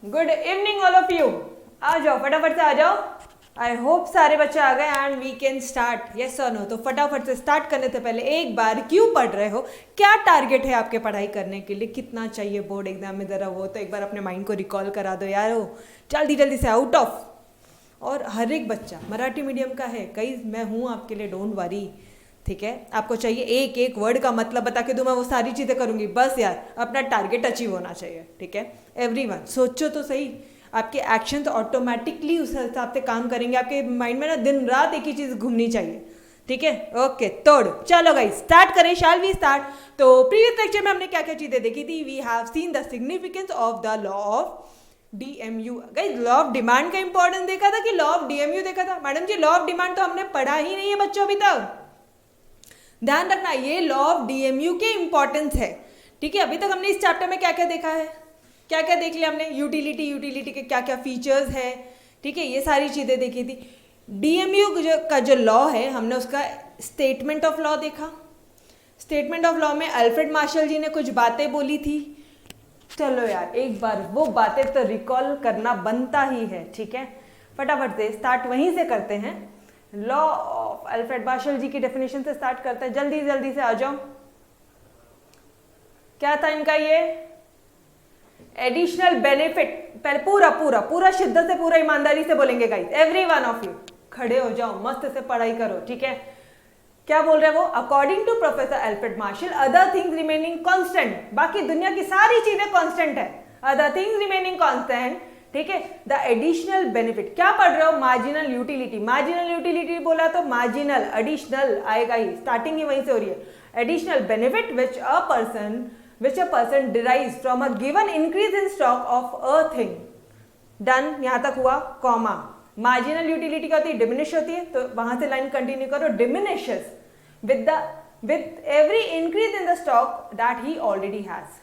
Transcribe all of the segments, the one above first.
Good evening all of you. आ जाओ फटाफट से आ जाओ। आई होप सारे बच्चे आ गए and we can start. Yes और नो? तो फटाफट से स्टार्ट करने से पहले एक बार क्यों पढ़ रहे हो, क्या टारगेट है आपके पढ़ाई करने के लिए, कितना चाहिए बोर्ड एग्जाम में, ज़रा वो तो एक बार अपने माइंड को रिकॉल करा दो यार। हो जल्दी जल्दी से आउट ऑफ। और हर एक बच्चा मराठी मीडियम का है, कई मैं हूँ आपके लिए, डोंट वरी। ठीक है, आपको चाहिए एक एक वर्ड का मतलब बता के दूँ, मैं वो सारी चीज़ें करूँगी, बस यार अपना टारगेट अचीव होना चाहिए। ठीक है एवरीवन, सोचो तो सही, आपके एक्शन तो ऑटोमेटिकली उस हिसाब से काम करेंगे। आपके माइंड में ना दिन रात एक ही चीज़ घूमनी चाहिए। ठीक है ओके, तोड़। चलो गाइस स्टार्ट करें, शैल वी स्टार्ट। तो प्रीवियस लेक्चर में हमने क्या क्या चीज़ें देखी थी? We have seen the significance of the law of DMU। Guys law of demand का इंपॉर्टेंस देखा था कि लॉ ऑफ DMU देखा था? मैडम जी लॉ ऑफ डिमांड तो हमने पढ़ा ही नहीं है बच्चों अभी तक। ध्यान रखना, ये लॉ ऑफ DMU के इंपॉर्टेंस है। ठीक है, अभी तक हमने इस चैप्टर में क्या क्या देखा है, क्या क्या देख लिया हमने? यूटिलिटी के क्या क्या फीचर्स है, ठीक है, ये सारी चीज़ें देखी थी। DMU का जो लॉ है, हमने उसका स्टेटमेंट ऑफ लॉ देखा। स्टेटमेंट ऑफ लॉ में अल्फ्रेड मार्शल जी ने कुछ बातें बोली थी। चलो यार एक बार वो बातें तो रिकॉल करना बनता ही है। ठीक है, फटाफट से स्टार्ट वहीं से करते हैं। लॉ ऑफ अल्फ्रेड मार्शल जी की डेफिनेशन से स्टार्ट करते हैं। जल्दी जल्दी से आ जाओ। क्या था इनका? ये एडिशनल बेनिफिट, पहले पूरा पूरा पूरा शिद्दत से, पूरा ईमानदारी से बोलेंगे guys. Every one of you खड़े हो जाओ, मस्त से पढ़ाई करो। ठीक है, क्या बोल रहे हैं वो? According to professor Alfred Marshall, other things remaining constant, बाकी दुनिया की सारी चीजें कांस्टेंट है, अदर थिंग्स रिमेनिंग कांस्टेंट। ठीक है, द एडिशनल बेनिफिट, क्या पढ़ रहे हो? Marginal utility. मार्जिनल यूटिलिटी बोला तो मार्जिनल एडिशनल आएगा ही, स्टार्टिंग ही वहीं से हो रही है। Additional benefit which a person derives from a given increase in stock of a thing। Done, यहां तक हुआ, कॉमा। मार्जिनल यूटिलिटी क्या होती है? डिमिनिश होती है, तो वहां से लाइन कंटिन्यू करो। Diminishes with every increase in the stock that he already has।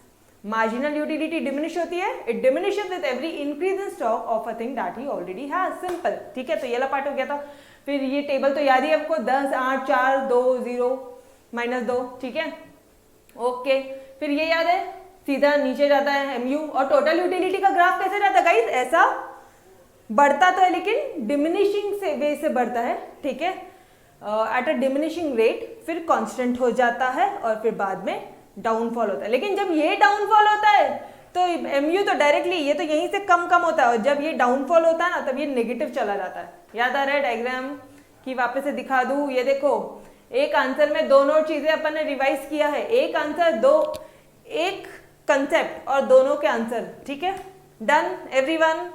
Marginal utility diminish होती है, it diminishes with every increase in stock of a thing that he already has. Simple. ठीक है, तो ये वाला part हो गया था। फिर ये टेबल तो याद ही है आपको, 10 8 4 2 0 -2। ठीक है ओके, फिर ये याद है, सीधा नीचे जाता है MU। और टोटल यूटिलिटी का ग्राफ कैसे जाता है गाइस? ऐसा बढ़ता तो है लेकिन डिमिनिशिंग से वे से बढ़ता है। ठीक है, एट अ डिमिनिशिंग रेट, फिर कांस्टेंट हो जाता है और फिर बाद में डाउनफॉल होता है। लेकिन जब ये डाउनफॉल होता है तो MU तो डायरेक्टली ये तो यहीं से कम कम होता है, और जब ये डाउनफॉल होता है ना तब ये नेगेटिव चला जाता है। याद आ रहा है डायग्राम की? वापस से दिखा दूं, ये देखो, एक आंसर में दोनों चीजें अपन ने रिवाइज किया है। एक आंसर, दो, एक कंसेप्ट और दोनों के आंसर। ठीक है डन एवरीवन।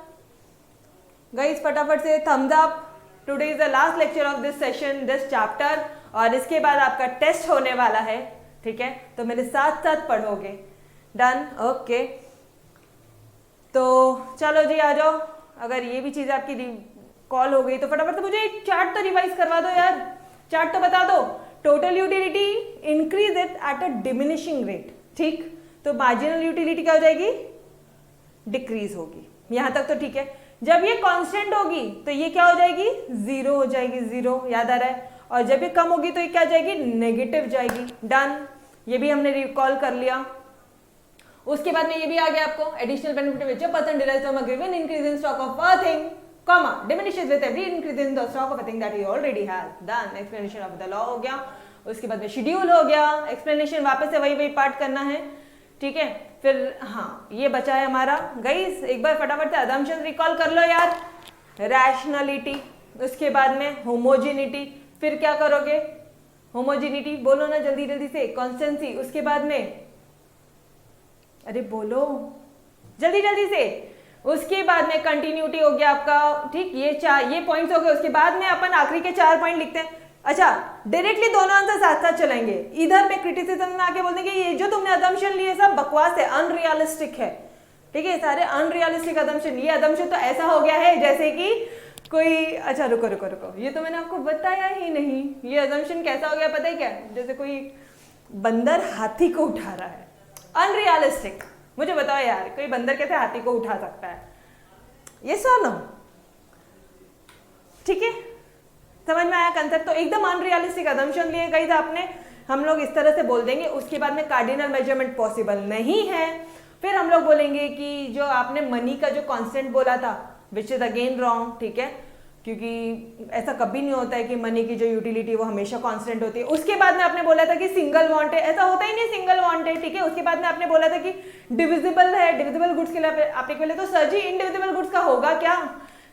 गाइस फटाफट से thumbs up. Today is the last lecture of this session, this chapter, और इसके बाद आपका टेस्ट होने वाला है। ठीक है, तो मेरे साथ साथ पढ़ोगे। डन ओके, तो चलो जी आ जाओ। अगर ये भी चीज आपकी कॉल हो गई तो फटाफट से मुझे चार्ट तो रिवाइज करवा दो यार, चार्ट तो बता दो। Total utility increase it at a diminishing rate. ठीक, तो मार्जिनल यूटिलिटी क्या हो जाएगी? डिक्रीज होगी। यहां तक तो ठीक है। जब ये कांस्टेंट होगी तो ये क्या हो जाएगी? जीरो हो जाएगी, जीरो। याद आ रहा है? और जब ये कम होगी तो ये क्या जाएगी? नेगेटिव जाएगी। डन, ये भी हमने रिकॉल कर लिया। उसके बाद में ये भी आ गया आपको, additional benefit which a person derives from a given increase in stock of a thing, comma diminishes with every increase in the stock of a thing that he already has। Done, explanation of the law हो गया। उसके बाद में schedule हो गया, explanation वापस से वही पार्ट करना है। ठीक है, फिर हाँ ये बचा है हमारा। गाइस एक बार फटाफट से अजम्पशंस रिकॉल कर लो यार। रैशनलिटी, उसके बाद में होमोजेनिटी, फिर क्या करोगे? होमोजेनिटी बोलो ना जल्दी जल्दी से। कॉन्स्टेंसी, उसके बाद में, अरे बोलो जल्दी जल्दी से। उसके बाद में कंटिन्यूटी हो गया आपका। ठीक, ये पॉइंट्स हो गए। उसके बाद में अपन आखिरी के 4 पॉइंट लिखते हैं। अच्छा, डायरेक्टली दोनों आंसर साथ साथ चलाएंगे। इधर पे क्रिटिसिज्म में आके बोल देंगे ये जो तुमने अजम्पशन लिए सब बकवास है, अनरियलिस्टिक है। ठीक है, सारे अनरियलिस्टिक अजम्पशन। ये अजम्पशन तो ऐसा हो गया है जैसे कि कोई, अच्छा रुको रुको रुको, ये तो मैंने आपको बताया ही नहीं। ये अजम्पशन कैसा हो गया पता है क्या? जैसे कोई बंदर हाथी को उठा रहा है, अनरियलिस्टिक। मुझे बताओ यार, कोई बंदर कैसे हाथी को उठा सकता है? ये सुनो, ठीक है, समझ में आया कंसेप्ट? तो एकदम अनरियलिस्टिक अजम्पशन लिए गई था आपने। हम लोग इस तरह से बोल देंगे। उसके बाद में कार्डिनल मेजरमेंट पॉसिबल नहीं है, फिर हम लोग बोलेंगे कि जो आपने मनी का जो कांस्टेंट बोला था विच इज अगेन रॉन्ग, ठीक है, क्योंकि ऐसा कभी नहीं होता है कि मनी की जो यूटिलिटी वो हमेशा कांस्टेंट होती है। उसके बाद में आपने बोला था कि सिंगल वांट है, ऐसा होता ही नहीं सिंगल वांट है, ठीक है। उसके बाद में आपने बोला था कि डिविजिबल है, डिविजिबल गुड्स के लिए एप्लीकेबल है, तो सर जी इनडिविजिबल गुड्स का होगा क्या,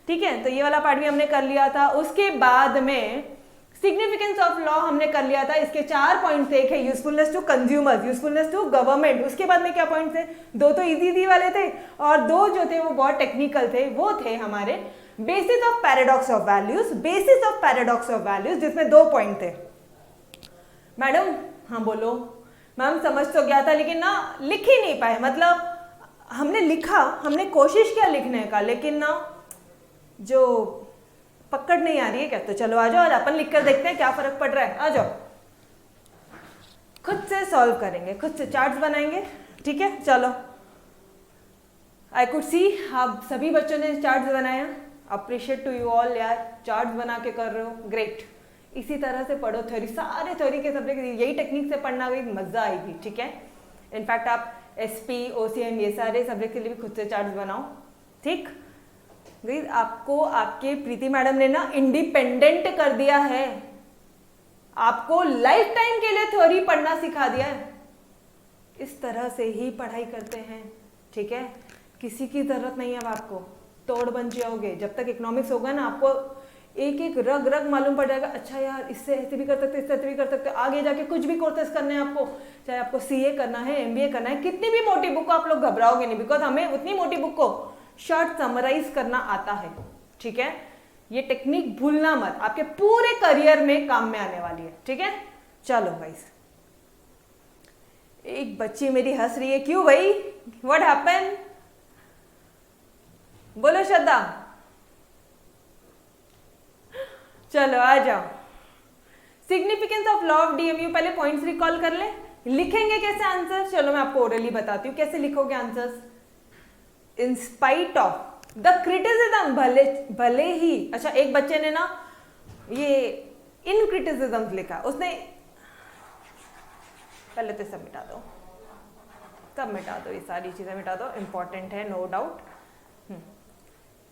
ठीक है। तो ये वाला पार्ट भी हमने कर लिया था। उसके बाद में सिग्निफिकेंस ऑफ लॉ हमने कर लिया था। इसके 4 पॉइंट्स, एक है usefulness to consumers, usefulness to government, उसके बाद में क्या पॉइंट्स थे, 2 तो इजी वाले थे और 2 जो थे वो बहुत टेक्निकल थे, वो थे हमारे basis of paradox of values, basis of paradox of values, जिसमें 2 पॉइंट थे। मैडम हाँ बोलो मैम, समझ तो गया था लेकिन ना लिख ही नहीं पाए, मतलब हमने लिखा, हमने कोशिश किया लिखने का, लेकिन ना जो पकड़ नहीं आ रही है क्या। तो चलो आ जाओ, आज अपन लिख कर देखते हैं क्या फर्क पड़ रहा है, आ जाओ। खुद से सॉल्व करेंगे, खुद से चार्ट्स बनाएंगे, ठीक है। चलो आई कुड सी आप सभी बच्चों ने चार्ट्स बनाया, अप्रिशिएट टू यू ऑल यार, चार्ट्स बना के कर रहे हो, ग्रेट। इसी तरह से पढ़ो थ्योरी, सारे थ्योरी के सब्जेक्ट यही टेक्निक से पढ़ना भी मजा आएगी, ठीक है। इनफैक्ट आप एसपी ओसीएम ये सारे सब्जेक्ट के लिए भी खुद से चार्ट्स बनाओ, ठीक। आपको आपके प्रीति मैडम ने ना इंडिपेंडेंट कर दिया है, आपको लाइफ टाइम के लिए थ्योरी पढ़ना सिखा दिया है। इस तरह से ही पढ़ाई करते हैं, ठीक है। किसी की जरूरत नहीं है अब आपको, तोड़ बन जाओगे। जब तक इकोनॉमिक्स होगा ना, आपको एक एक रग रग मालूम पड़ जाएगा, अच्छा यार इससे ऐसे भी कर सकते, इससे ऐसे भी कर सकते। आगे जाके कुछ भी कोर्सेस करने हैं आपको, चाहे आपको सीए करना है, एमबीए करना है, कितनी भी मोटी बुक को आप लोग घबराओगे नहीं, बिकॉज हमें उतनी मोटी बुक को शॉर्ट समराइज करना आता है, ठीक है। ये टेक्निक भूलना मत, आपके पूरे करियर में काम में आने वाली है, ठीक है। चलो गाइस, एक बच्ची मेरी हंस रही है, क्यों भाई, व्हाट हैपन, बोलो श्रद्धा। चलो आ जाओ। Significance of law of DMU, पहले पॉइंट्स रिकॉल कर ले, लिखेंगे कैसे आंसर, चलो मैं आपको ओरली बताती हूँ कैसे लिखोगे answers. In spite of the criticism, भले ही, अच्छा एक बच्चे ने ना ये इन क्रिटिसिज्म लिखा, उसने पहले तो सब मिटा दो, सब मिटा दो, ये सारी चीजें मिटा दो, इंपॉर्टेंट है नो डाउट।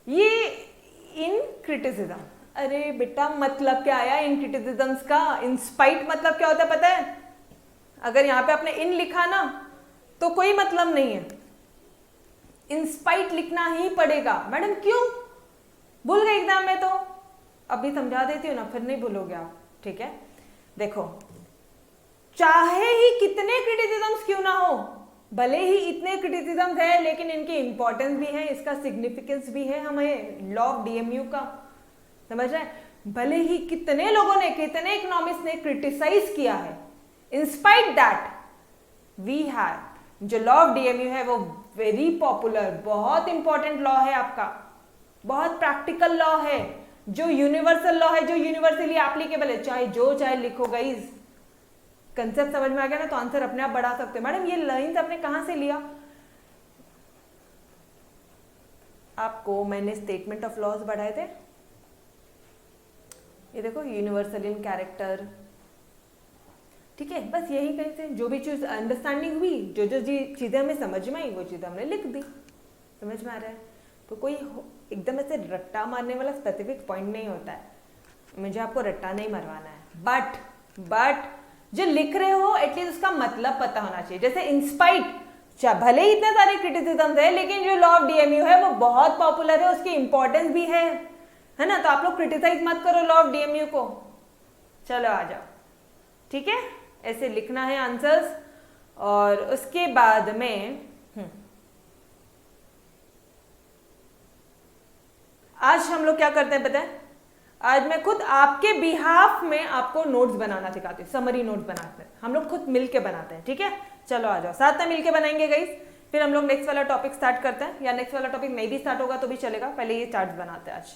ये इन क्रिटिसिज्म, अरे बेटा मतलब क्या आया इन क्रिटिसिज्म्स का, इन स्पाइट मतलब क्या होता है पता है। अगर यहाँ पे आपने इन लिखा ना तो कोई मतलब नहीं है, इंस्पाइट लिखना ही पड़ेगा। मैडम क्यों, भूल गए एग्जाम में, तो अभी समझा देती हूँ ना, फिर नहीं भूलोगे आप, ठीक है। देखो, चाहे ही कितने क्रिटिसिज्म्स क्यों ना हो, भले ही इतने क्रिटिसिज्म्स है, लेकिन इनकी इंपॉर्टेंस भी है, इसका सिग्निफिकेंस भी है हमें लॉ ऑफ डीएमयू का, समझ रहे हैं। भले ही कितने लोगों ने, कितने इकोनॉमिस्ट ने क्रिटिसाइज किया है, इंस्पाइट दैट वी हैव, जो लॉ ऑफ डीएमयू है वो वेरी पॉपुलर, बहुत इंपॉर्टेंट लॉ है आपका, बहुत प्रैक्टिकल लॉ है, जो यूनिवर्सल लॉ है, जो यूनिवर्सली एप्लीकेबल है, चाहे जो चाहे लिखो गाइस। कंसेप्ट समझ में आ गया ना, तो आंसर अपने आप बढ़ा सकते हो। मैडम ये लाइंस आपने कहां से लिया, आपको मैंने स्टेटमेंट ऑफ लॉज बढ़ाए थे, ये देखो यूनिवर्सल इन कैरेक्टर, ठीक है। बस यही कहीं से जो भी चीज अंडरस्टैंडिंग हुई, जो जो चीजें हमें समझ में आई वो चीजें हमने लिख दी, समझ में आ रहा है। तो कोई एकदम ऐसे रट्टा मारने वाला स्पेसिफिक पॉइंट नहीं होता है, मुझे आपको रट्टा नहीं मरवाना है, बट जो लिख रहे हो एटलीस्ट उसका मतलब पता होना चाहिए। जैसे इंस्पाइट, भले ही इतने सारे क्रिटिसिज्म है, लेकिन जो लॉ ऑफ डीएमयू है वो बहुत पॉपुलर है, उसकी इंपॉर्टेंस भी है ना। तो आप लोग क्रिटिसाइज मत करो लॉ ऑफ डीएमयू को। चलो आ जाओ, ठीक है, ऐसे लिखना है आंसर्स। और उसके बाद में आज हम लोग क्या करते हैं पता है, आज मैं खुद आपके बिहाफ में आपको नोट्स बनाना सिखाती हूँ, समरी नोट्स बनाते हैं, हम लोग खुद मिलके बनाते हैं, ठीक है। चलो आ जाओ, साथ में मिलके बनाएंगे गाइस। फिर हम लोग नेक्स्ट वाला टॉपिक स्टार्ट करते हैं, या नेक्स्ट वाला टॉपिक नहीं भी स्टार्ट होगा तो भी चलेगा, पहले ये चार्ट्स बनाते हैं आज।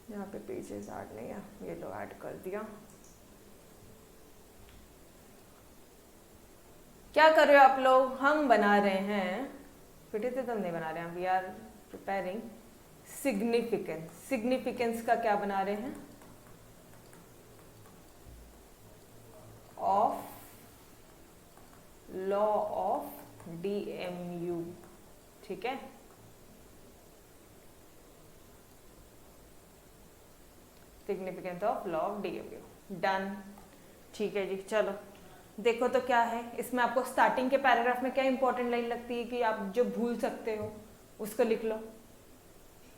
यहाँ पे पेजेस ऐड नहीं है, ये लो ऐड कर दिया। क्या कर रहे हो आप लोग, हम बना रहे हैं, क्रिटिसिज्म नहीं बना रहे हैं, we are preparing significance. Significance का क्या बना रहे हैं, ऑफ ठीक है। Significance of law of DMU, done. ठीक है जी, चलो देखो तो क्या है इसमें। आपको स्टार्टिंग के पैराग्राफ में क्या इंपॉर्टेंट लाइन लगती है कि आप जो भूल सकते हो उसको लिख लो।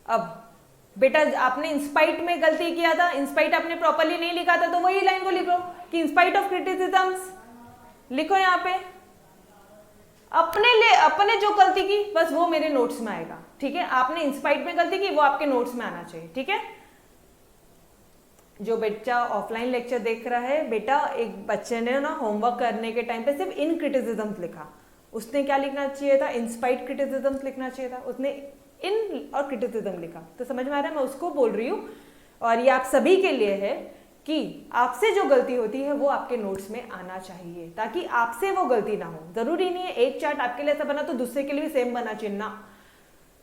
अब बेटा आपने इंस्पाइट में गलती किया था, इंस्पाइट आपने प्रॉपरली नहीं लिखा था, तो वही लाइन को लिखो कि इंस्पाइट ऑफ क्रिटिसिज्म्स लिखो यहाँ पे। अपने जो गलती की बस वो मेरे नोट्स में आएगा, ठीक है। आपने इंस्पाइट में गलती की वो आपके नोट्स में आना चाहिए, ठीक है। जो बच्चा ऑफलाइन लेक्चर देख रहा है, बेटा एक बच्चे ने ना होमवर्क करने के टाइम पे सिर्फ इन क्रिटिसिज्म्स लिखा, उसने क्या लिखना चाहिए था, इंस्पाइट क्रिटिसिज्म्स लिखना चाहिए था, उसने इन और क्रिटिसिज्म लिखा। तो समझ में आ रहा है, मैं उसको बोल रही हूँ। और ये आप सभी के लिए है कि आपसे जो गलती होती है वो आपके नोट्स में आना चाहिए, ताकि आपसे वो गलती ना हो। जरूरी नहीं है एक चार्ट आपके लिए ऐसा बना तो दूसरे के लिए भी सेम बना चाहिए ना।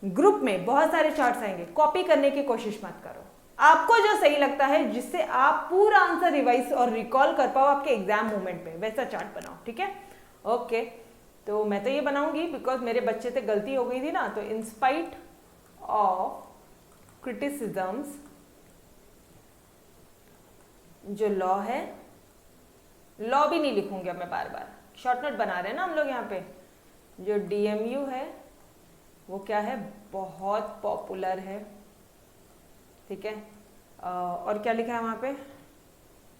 ग्रुप में बहुत सारे चार्ट्स आएंगे, कॉपी करने की कोशिश मत करो। आपको जो सही लगता है, जिससे आप पूरा आंसर रिवाइज और रिकॉल कर पाओ आपके एग्जाम मोमेंट पे, वैसा चार्ट बनाओ, ठीक है। ओके, तो मैं तो ये बनाऊंगी बिकॉज मेरे बच्चे से गलती हो गई थी ना। तो इंस्पाइट ऑफ क्रिटिसिज्म्स जो लॉ है, लॉ भी नहीं लिखूंगी अब मैं, बार बार शॉर्ट नोट बना रहे हैं ना हम लोग यहाँ पे। जो डीएमयू है वो क्या है, बहुत पॉपुलर है, ठीक है। और क्या लिखा है वहाँ पे,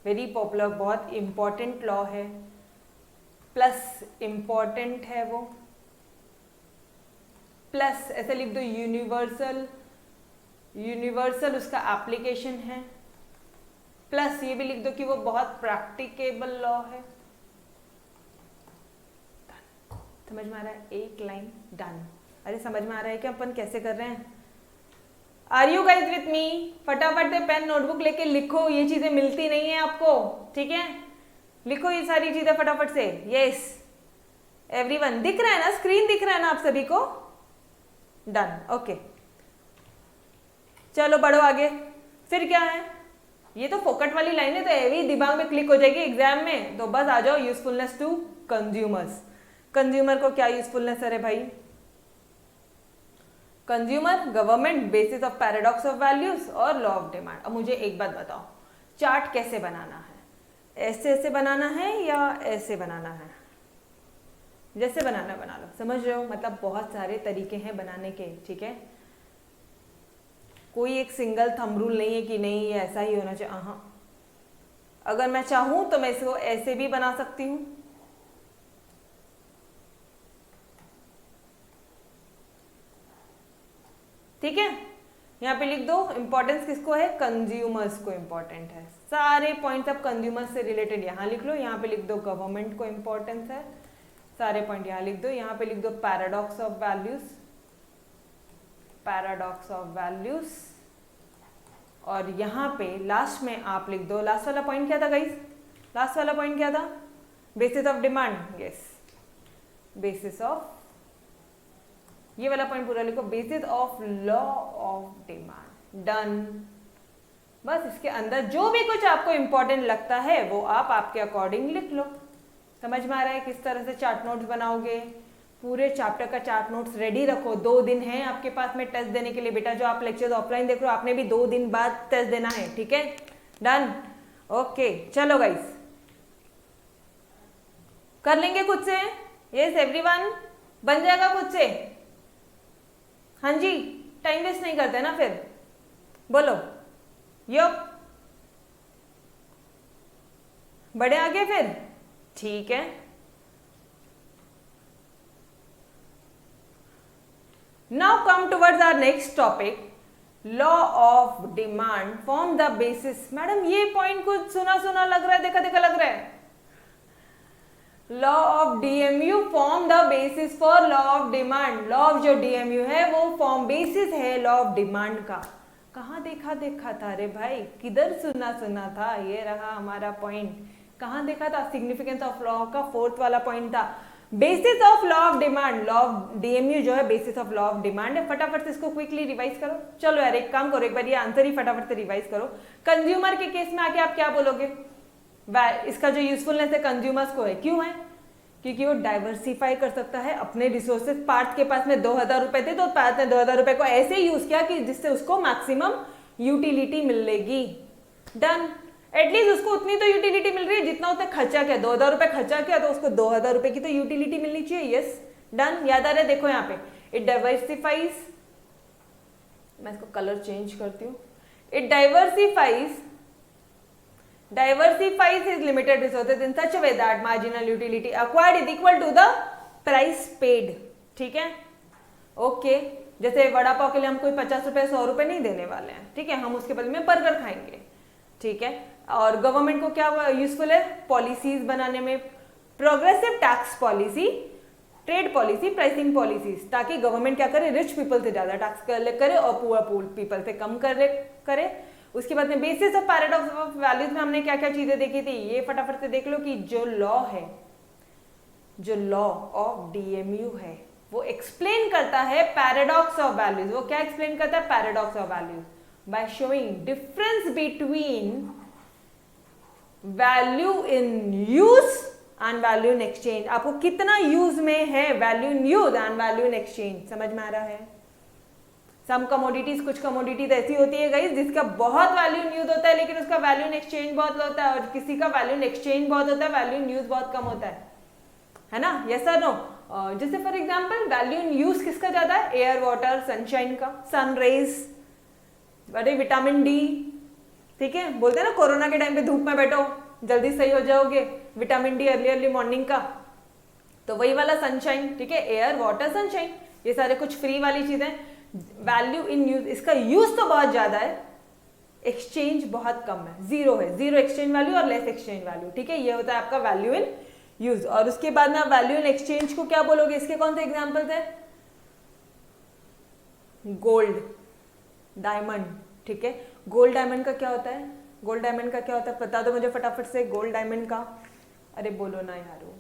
वेरी पॉपुलर, बहुत इंपॉर्टेंट लॉ है, प्लस इंपॉर्टेंट है वो, प्लस ऐसे लिख दो यूनिवर्सल, यूनिवर्सल उसका एप्लीकेशन है, प्लस ये भी लिख दो कि वो बहुत प्रैक्टिकेबल लॉ है। समझ में आ रहा है, एक लाइन डन। अरे समझ में आ रहा है कि अपन कैसे कर रहे हैं। Are you guys with me? फटाफट से पेन नोटबुक लेके लिखो, ये चीजें मिलती नहीं है आपको, ठीक है। लिखो ये सारी चीजें फटाफट से। यस एवरीवन, दिख रहा है ना, स्क्रीन दिख रहा है ना आप सभी को? Done, okay. चलो बढ़ो आगे। फिर क्या है, ये तो फोकट वाली लाइन है, तो एवी दिमाग में क्लिक हो जाएगी एग्जाम में। तो बस आ जाओ, यूजफुलनेस टू कंज्यूमर्स। कंज्यूमर को क्या यूजफुलनेस है रे भाई? Consumer, government, basis of paradox of values और लॉ ऑफ डिमांड। अब मुझे एक बात बताओ, चार्ट कैसे बनाना है? ऐसे ऐसे बनाना है या ऐसे बनाना है? जैसे बनाना बना लो, समझ रहे हो? मतलब बहुत सारे तरीके हैं बनाने के, ठीक है। कोई एक सिंगल थंब रूल नहीं है कि नहीं ये ऐसा ही होना चाहिए। हाँ, अगर मैं चाहूं तो मैं इसको ऐसे भी बना सकती हूं, ठीक है। यहाँ पे लिख दो, इंपॉर्टेंस किसको है? कंज्यूमर्स को इंपॉर्टेंट है। सारे पॉइंट्स अब कंज्यूमर्स से रिलेटेड यहाँ लिख लो। यहाँ पे लिख दो गवर्नमेंट को इंपॉर्टेंस है, सारे पॉइंट यहाँ लिख दो। यहाँ पे लिख दो paradox of values, paradox of values. और यहाँ पे लास्ट में आप लिख दो, लास्ट वाला पॉइंट क्या था गाइस? लास्ट वाला पॉइंट क्या था? Basis of demand. Yes, basis of, ये वाला पॉइंट पूरा लिखो, basis of law of demand. Done. बस इसके अंदर जो भी कुछ आपको इंपॉर्टेंट लगता है वो आप आपके अकॉर्डिंग लिख लो। समझ में आ रहा है किस तरह से चार्ट नोट्स बनाओगे? पूरे चैप्टर का चार्ट नोट्स रेडी रखो। 2 दिन है आपके पास में टेस्ट देने के लिए। बेटा जो आप लेक्चर्स ऑफलाइन देख रहे हो, आपने भी 2 दिन बाद टेस्ट देना है, ठीक है। Done, okay. चलो गाइस, कर लेंगे खुद से? यस एवरीवन, बन जाएगा खुद से? हाँ जी, टाइम वेस्ट नहीं करते ना फिर। बोलो यप, बड़े आगे फिर, ठीक है। Now come towards our next topic, law of demand form the basis। Madam ये पॉइंट कुछ सुना सुना लग रहा है, देखा देखा लग रहा है। Law of DMU form the basis for law of demand. Law of जो डीएमयू है वो फॉर्म बेसिस है लॉ ऑफ डिमांड का। कहाँ देखा देखा था रे भाई? किधर सुना सुना था? ये रहा हमारा पॉइंट। कहाँ देखा था? सिग्निफिकेंस ऑफ लॉ का 4th वाला पॉइंट था, basis of law of demand. Law of DMU जो है basis of law of demand है। फटाफट से इसको क्विकली रिवाइज करो। चलो यार एक काम करो, एक बार ये आंसर ही फटाफट से रिवाइज करो। कंज्यूमर के केस में आके आप क्या बोलोगे? इसका जो यूजफुलनेस है कंज्यूमर्स को है। क्यों है? क्योंकि वो डाइवर्सिफाई कर सकता है अपने रिसोर्सेज। पार्थ के पास में 2000 रुपए थे तो पार्थ ने 2000 रुपए को ऐसे यूज किया कि जिससे उसको मैक्सिमम यूटिलिटी मिलेगी। डन। एटलीस्ट उसको उतनी तो यूटिलिटी मिल रही है जितना उसने खर्चा किया। 2000 रुपए खर्चा किया तो उसको 2000 रुपए की तो यूटिलिटी मिलनी चाहिए। Yes, done. याद आ रहा है? देखो यहाँ पे इट डाइवर्सिफाइज, मैं इसको कलर चेंज करती हूँ। It diversifies his limited resources in such a way that marginal utility acquired is equal to the price paid। ठीक है, ओके। जैसे वड़ा पाव के लिए हम कोई 50 रुपए 100 रुपए नहीं देने वाले हैं, ठीक है, हम उसके बदले में बर्गर खाएंगे, ठीक है। और गवर्नमेंट को क्या यूजफुल है? पॉलिसीज बनाने में, progressive tax policy, trade policy, pricing policies, ताकि गवर्नमेंट क्या करे? रिच पीपल से ज्यादा टैक्स कलेक्ट करे और पुअर पीपल से कम करे। उसके बाद में basis of paradox of values में हमने क्या क्या चीजें देखी थी, ये फटाफट से देख लो कि जो लॉ है, जो लॉ ऑफ डीएमयू है, वो एक्सप्लेन करता है पैराडॉक्स ऑफ वैल्यूज। वो क्या एक्सप्लेन करता है? Paradox of values by showing difference between value in use and value in exchange. आपको कितना यूज में है value in use and value in exchange, समझ में आ रहा है? सम कमोडिटीज, कुछ कमोडिटीज ऐसी होती है गाइस जिसका बहुत वैल्यू इन यूज होता है लेकिन उसका वैल्यू इन एक्सचेंज बहुत होता है, और किसी का वैल्यू इन एक्सचेंज बहुत होता है, वैल्यू इन यूज बहुत कम होता है ना? यस और नो? जैसे for example value in use किसका ज्यादा है? एयर, वाटर, सनशाइन का, सन रेज, बड़े विटामिन डी, ठीक है। बोलते हैं ना कोरोना के टाइम पे धूप में बैठो जल्दी सही हो जाओगे, विटामिन डी अर्ली मॉर्निंग का, तो वही वाला सनशाइन, ठीक है। एयर, वाटर, सनशाइन, ये सारे कुछ फ्री वाली चीजें। वैल्यू इन यूज, इसका यूज तो बहुत ज्यादा है, एक्सचेंज बहुत कम है, जीरो है, जीरो एक्सचेंज वैल्यू और लेस एक्सचेंज वैल्यू, ठीक है। ये होता है आपका वैल्यू इन यूज। और उसके बाद में आप वैल्यू इन एक्सचेंज को क्या बोलोगे? इसके कौन से एग्जांपल्स है? गोल्ड, डायमंड, ठीक है। गोल्ड डायमंड का क्या होता है? गोल्ड डायमंड का क्या होता है बता दो मुझे फटाफट से। गोल्ड डायमंड का, अरे बोलो ना यारो।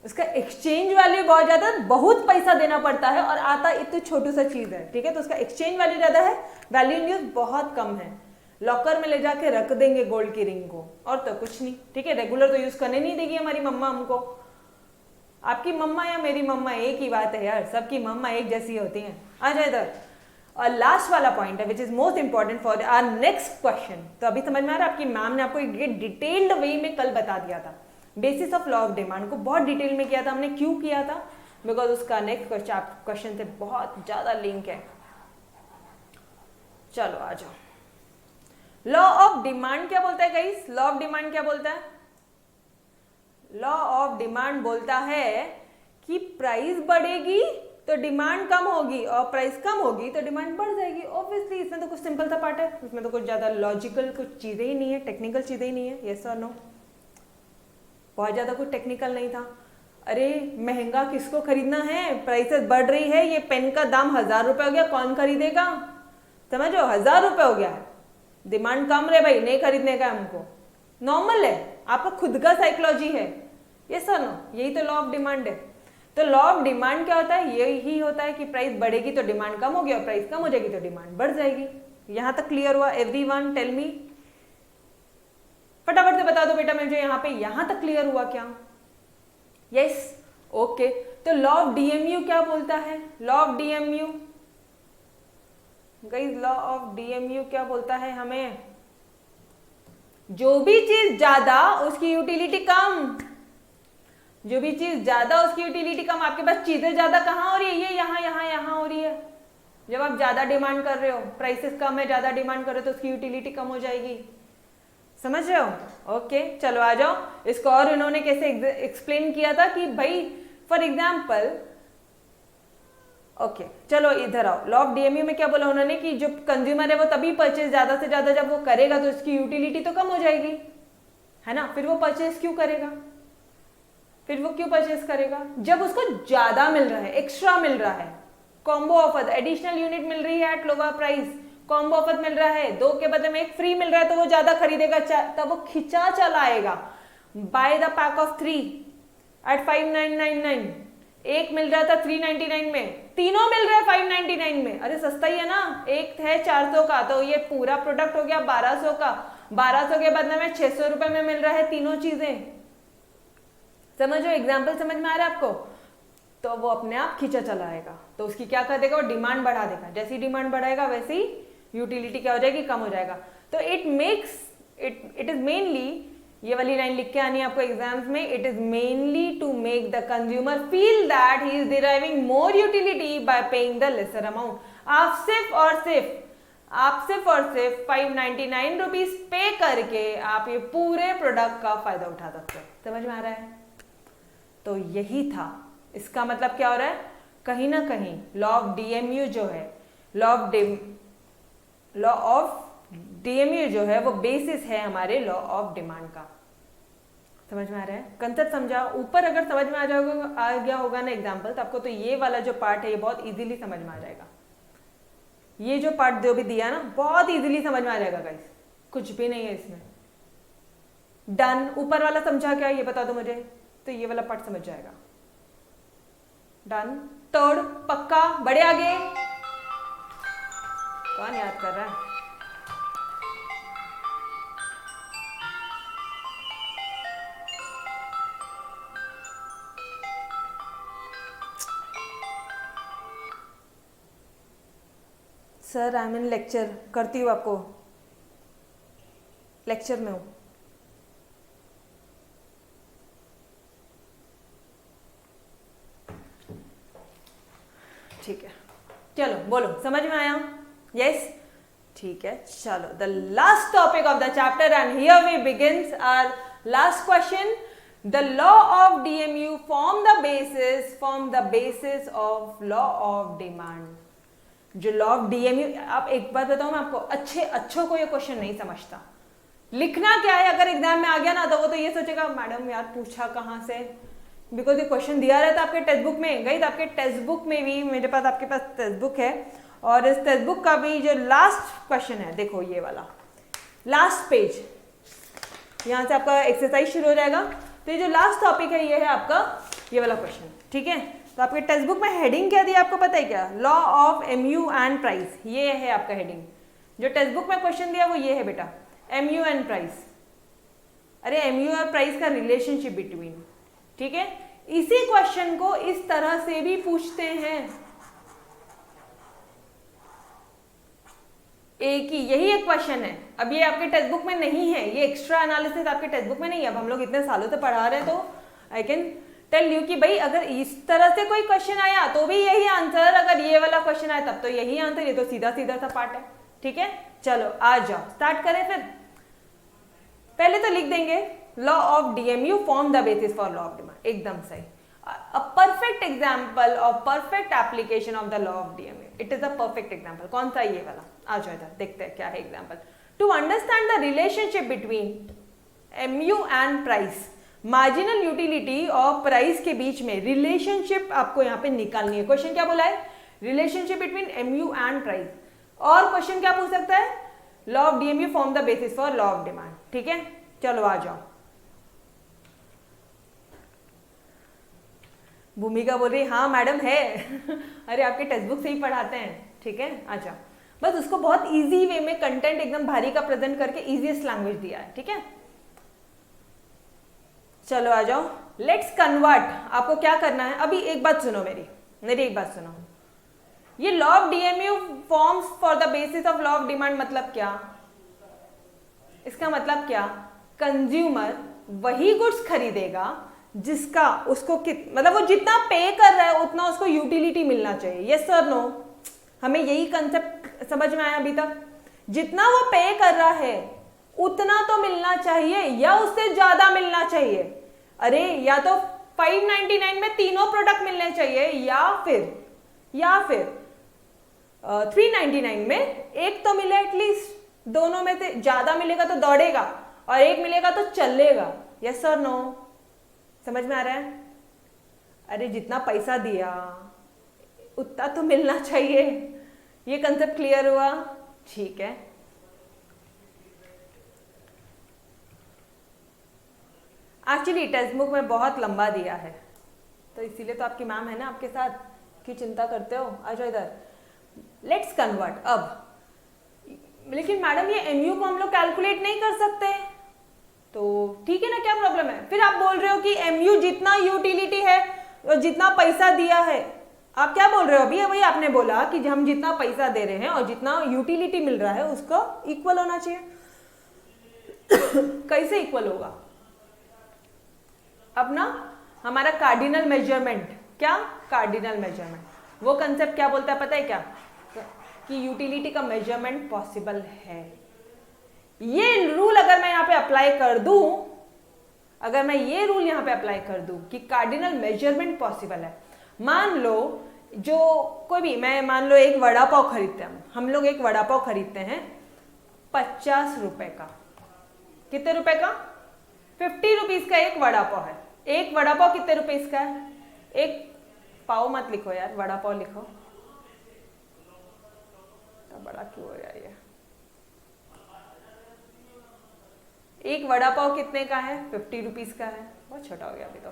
उसका एक्सचेंज वैल्यू बहुत ज्यादा, बहुत पैसा देना पड़ता है और आता इतनी छोटू सा चीज है, ठीक है। तो उसका एक्सचेंज वैल्यू ज्यादा है, वैल्यू इन यूज बहुत कम है। लॉकर में ले जाके रख देंगे गोल्ड की रिंग को, और तो कुछ नहीं, ठीक है। रेगुलर तो यूज करने नहीं देगी हमारी मम्मा हमको। आपकी मम्मा या मेरी मम्मा एक ही बात है यार, सबकी मम्मा एक जैसी होती हैं। आ जाए इधर। और लास्ट वाला पॉइंट है which is most important for our next question. तो अभी समझ में आ रहा है? आपकी मैम ने आपको ये डिटेल्ड वे में कल बता दिया था, basis of law of demand को बहुत डिटेल में किया था हमने। क्यों किया था? बिकॉज उसका नेक्स्ट क्वेश्चन से बहुत ज्यादा लिंक है। चलो आ जाओ। लॉ ऑफ डिमांड क्या बोलता है गाइस? लॉ ऑफ डिमांड क्या बोलता है? लॉ ऑफ डिमांड बोलता है कि प्राइस बढ़ेगी तो डिमांड कम होगी और प्राइस कम होगी तो डिमांड बढ़ जाएगी। ऑब्वियसली इसमें तो कुछ सिंपल सा पार्ट है, इसमें तो कुछ ज्यादा लॉजिकल कुछ चीजें ही नहीं है, टेक्निकल चीजें ही नहीं है। यस और नो? बहुत ज्यादा कुछ टेक्निकल नहीं था। अरे महंगा किसको खरीदना है? प्राइसेस बढ़ रही है, ये पेन का दाम 1000 रुपए हो गया, कौन खरीदेगा? समझो 1000 रुपए हो गया है, डिमांड कम रे भाई, नहीं खरीदने का हमको। नॉर्मल है, आपका खुद का साइकोलॉजी है। ये सर नो, यही तो लॉ ऑफ डिमांड है। तो लॉ ऑफ डिमांड क्या होता है? यही होता है कि प्राइस बढ़ेगी तो डिमांड कम होगी और प्राइस कम हो जाएगी तो डिमांड बढ़ जाएगी। यहां तक क्लियर हुआ? एवरीवन टेल मी, फटाफट से बता दो बेटा मुझे यहाँ पे, यहां तक क्लियर हुआ क्या? Yes, okay. तो लॉ ऑफ डीएमयू क्या बोलता है? Law of DMU guys, law of DMU क्या बोलता है हमें? जो भी चीज ज्यादा उसकी यूटिलिटी कम, जो भी चीज ज्यादा उसकी यूटिलिटी कम। आपके पास चीजें ज्यादा कहाँ हो रही है? ये यहाँ हो रही है। जब आप ज्यादा डिमांड कर रहे हो, प्राइसेस कम है, ज्यादा डिमांड कर रहे हो तो उसकी यूटिलिटी कम हो जाएगी। समझ रहे हो? ओके, चलो आ जाओ। इसको और इन्होंने कैसे एक्सप्लेन किया था कि भाई फॉर एग्जाम्पल, ओके चलो इधर आओ। लॉ ऑफ डीएमयू में क्या बोला उन्होंने कि जो कंज्यूमर है वो तभी परचेज ज्यादा से ज्यादा जब वो करेगा तो उसकी यूटिलिटी तो कम हो जाएगी, है ना। फिर वो परचेज क्यों करेगा? फिर वो क्यों परचेज करेगा? जब उसको ज्यादा मिल रहा है, एक्स्ट्रा मिल रहा है, कॉम्बो ऑफर, एडिशनल यूनिट मिल रही है at lower price, combo offer मिल रहा है, 2 के बदले में 1 फ्री मिल रहा है, तो वो ज्यादा खरीदेगा, तब वो खिंचा चलाएगा। Buy the pack of 3 at 5999, एक मिल रहा था 399 में, तीनों मिल रहा है 599 में। अरे सस्ता ही है ना, एक है 400 का, तो ये पूरा प्रोडक्ट हो गया 1200 का, 1200 के बदले में 600 रुपए में मिल रहा है तीनों चीजें। समझो, एग्जाम्पल समझ में आ रहा है आपको? तो वो अपने आप खींचा चला आएगा, तो उसकी क्या कर देगा, वो डिमांड बढ़ा देगा। जैसी डिमांड बढ़ाएगा वैसे ही यूटिलिटी क्या हो जाएगी, कम हो जाएगा। तो इट इज मेनली, ये वाली लाइन लिख के आनी है आपको एग्जाम्स में, it is mainly to make the consumer feel that he is deriving more utility by paying the lesser amount. आप सिर्फ और सिर्फ 599 रुपीज पे करके आप ये पूरे प्रोडक्ट का फायदा उठा सकते हो। समझ में आ रहा है? तो यही था। इसका मतलब क्या हो रहा है, कहीं ना कहीं लॉ ऑफ डीएमयू जो है, लॉ ऑफ डीएमयू जो है वो बेसिस है हमारे लॉ ऑफ डिमांड का। समझ में आ रहा है? कंसेप्ट समझा? ऊपर अगर समझ में आ गया होगा ना एग्जाम्पल, तो आपको तो ये वाला जो पार्ट है ये बहुत इजीली समझ में आ जाएगा। ये जो पार्ट जो भी दिया ना, बहुत इजीली समझ में आ जाएगा गाइस, कुछ भी नहीं है इसमें। डन। ऊपर वाला समझा क्या, ये बता दो मुझे, तो ये वाला पार्ट समझ जाएगा। डन। थर्ड पक्का? बड़े आगे कौन याद कर रहा है? Sir I am in lecture, करती हूँ, आपको लेक्चर में हूँ। ठीक है, चलो बोलो, समझ में आया? यस, ठीक है। चलो, the last topic of the chapter and here we begins our last question. The law of DMU form the basis of law of demand. जो लॉ ऑफ डीएमयू, आप एक बात बताऊं मैं आपको, अच्छों को ये क्वेश्चन नहीं समझता। लिखना क्या है, अगर एग्जाम में आ गया ना तो वो तो ये सोचेगा मैडम यार पूछा कहाँ से, बिकॉज ये क्वेश्चन दिया रहता है आपके टेक्स्ट बुक में। गई आपके टेक्स्ट बुक में भी, मेरे पास आपके पास टेक्स्ट बुक है, और इस टेक्स्ट बुक का भी जो लास्ट क्वेश्चन है, देखो ये वाला लास्ट पेज, यहाँ से आपका एक्सरसाइज शुरू हो जाएगा। तो ये जो लास्ट टॉपिक है ये है आपका ये वाला क्वेश्चन, ठीक है। तो आपके टेक्स्ट बुक में हेडिंग क्या दिया आपको पता है क्या? Law of MU and price, ये है आपका हेडिंग। जो टेक्स्ट बुक में क्वेश्चन दिया वो ये है बेटा, एमयू एंड प्राइस। अरे एमयू और प्राइस का रिलेशनशिप बिटवीन, ठीक है। इसी क्वेश्चन को इस तरह से भी पूछते हैं, एक ही यही एक क्वेश्चन है। अब ये आपके टेक्स्ट बुक में नहीं है, ये एक्स्ट्रा एनालिसिस आपके टेक्स्ट बुक में नहीं है। अब हम लोग इतने सालों से पढ़ा रहे हैं तो आई कैन टेल यू कि भाई अगर इस तरह से कोई क्वेश्चन आया तो भी यही आंसर, अगर ये वाला क्वेश्चन आया तब तो यही आंसर। ये तो सीधा सीधा सा पार्ट है, ठीक है। चलो आ जाओ, स्टार्ट करें फिर। पहले तो लिख देंगे law of DMU form the basis for law of demand, एकदम सही। A perfect example of perfect application of the law of DMU, it is a perfect example. कौन सा? ये वाला। आ जाओ इधर, देखते हैं क्या है example. To understand the relationship between MU and price, marginal utility और प्राइस के बीच में रिलेशनशिप आपको यहाँ पे निकालनी है। क्वेश्चन क्या बोला है? Relationship between MU and price. और क्वेश्चन क्या पूछ सकता है? Law of DMU form the basis for law of demand, ठीक है। चलो आ जाओ। भूमिका बोल रही हाँ मैडम है अरे आपके टेक्स्ट बुक से ही पढ़ाते हैं, ठीक है। आ जाओ, बस उसको बहुत इजी वे में कंटेंट एकदम भारी का प्रेजेंट करके इजीएस्ट लैंग्वेज दिया है, ठीक है। चलो आ जाओ, लेट्स कन्वर्ट। आपको क्या करना है, अभी एक बात सुनो, मेरी एक बात सुनो। ये law of DMU forms for the basis of law of demand मतलब क्या? इसका मतलब क्या? कंज्यूमर वही गुड्स खरीदेगा जिसका उसको मतलब वो जितना पे कर रहा है उतना उसको यूटिलिटी मिलना चाहिए। Yes sir no? हमें यही कंसेप्ट समझ में आया अभी तक? जितना वो पे कर रहा है उतना तो मिलना चाहिए या उससे ज्यादा मिलना चाहिए। अरे या तो 599 में तीनों प्रोडक्ट मिलने चाहिए या फिर 399 में एक तो मिले एटलीस्ट। दोनों में से ज्यादा मिलेगा तो दौड़ेगा और एक मिलेगा तो चलेगा। यस और नो? समझ में आ रहा है? अरे जितना पैसा दिया उतना तो मिलना चाहिए। ये कंसेप्ट क्लियर हुआ? ठीक है। एक्चुअली टेक्स्ट बुक में बहुत लंबा दिया है तो इसीलिए तो आपकी मैम है ना आपके साथ, क्यों चिंता करते हो? आ जाओ इधर। लेट्स कन्वर्ट अब। लेकिन मैडम ये एमयू को हम लोग कैलकुलेट नहीं कर सकते। तो ठीक है ना, क्या प्रॉब्लम है? फिर आप बोल रहे हो कि MU जितना यूटिलिटी है और जितना पैसा दिया है, आप क्या बोल रहे हो अभी? वही आपने बोला कि हम जितना पैसा दे रहे हैं और जितना यूटिलिटी मिल रहा है उसका इक्वल होना चाहिए। कैसे इक्वल होगा? अब ना हमारा कार्डिनल मेजरमेंट, क्या कार्डिनल मेजरमेंट, वो कंसेप्ट क्या बोलता है पता है क्या? कि यूटिलिटी का मेजरमेंट पॉसिबल है। ये रूल अगर मैं यहाँ पे अप्लाई कर दूं, अगर मैं ये रूल यहाँ पे अप्लाई कर दूं कि कार्डिनल मेजरमेंट पॉसिबल है, मान लो जो कोई भी, मैं मान लो एक वड़ा पाव खरीदते हैं, हम लोग एक वड़ा पाव खरीदते हैं 50 रुपए का। कितने रुपए का? 50 रुपीज का एक वड़ा पाव है। एक वड़ा पाव कितने रुपीज का है? एक पाव मत लिखो यार, वड़ा पाव लिखो, तो बड़ा क्यों हो रहा है ये? एक वड़ा पाव कितने का है? 50 रुपीज का है। बहुत छोटा हो गया अभी तो।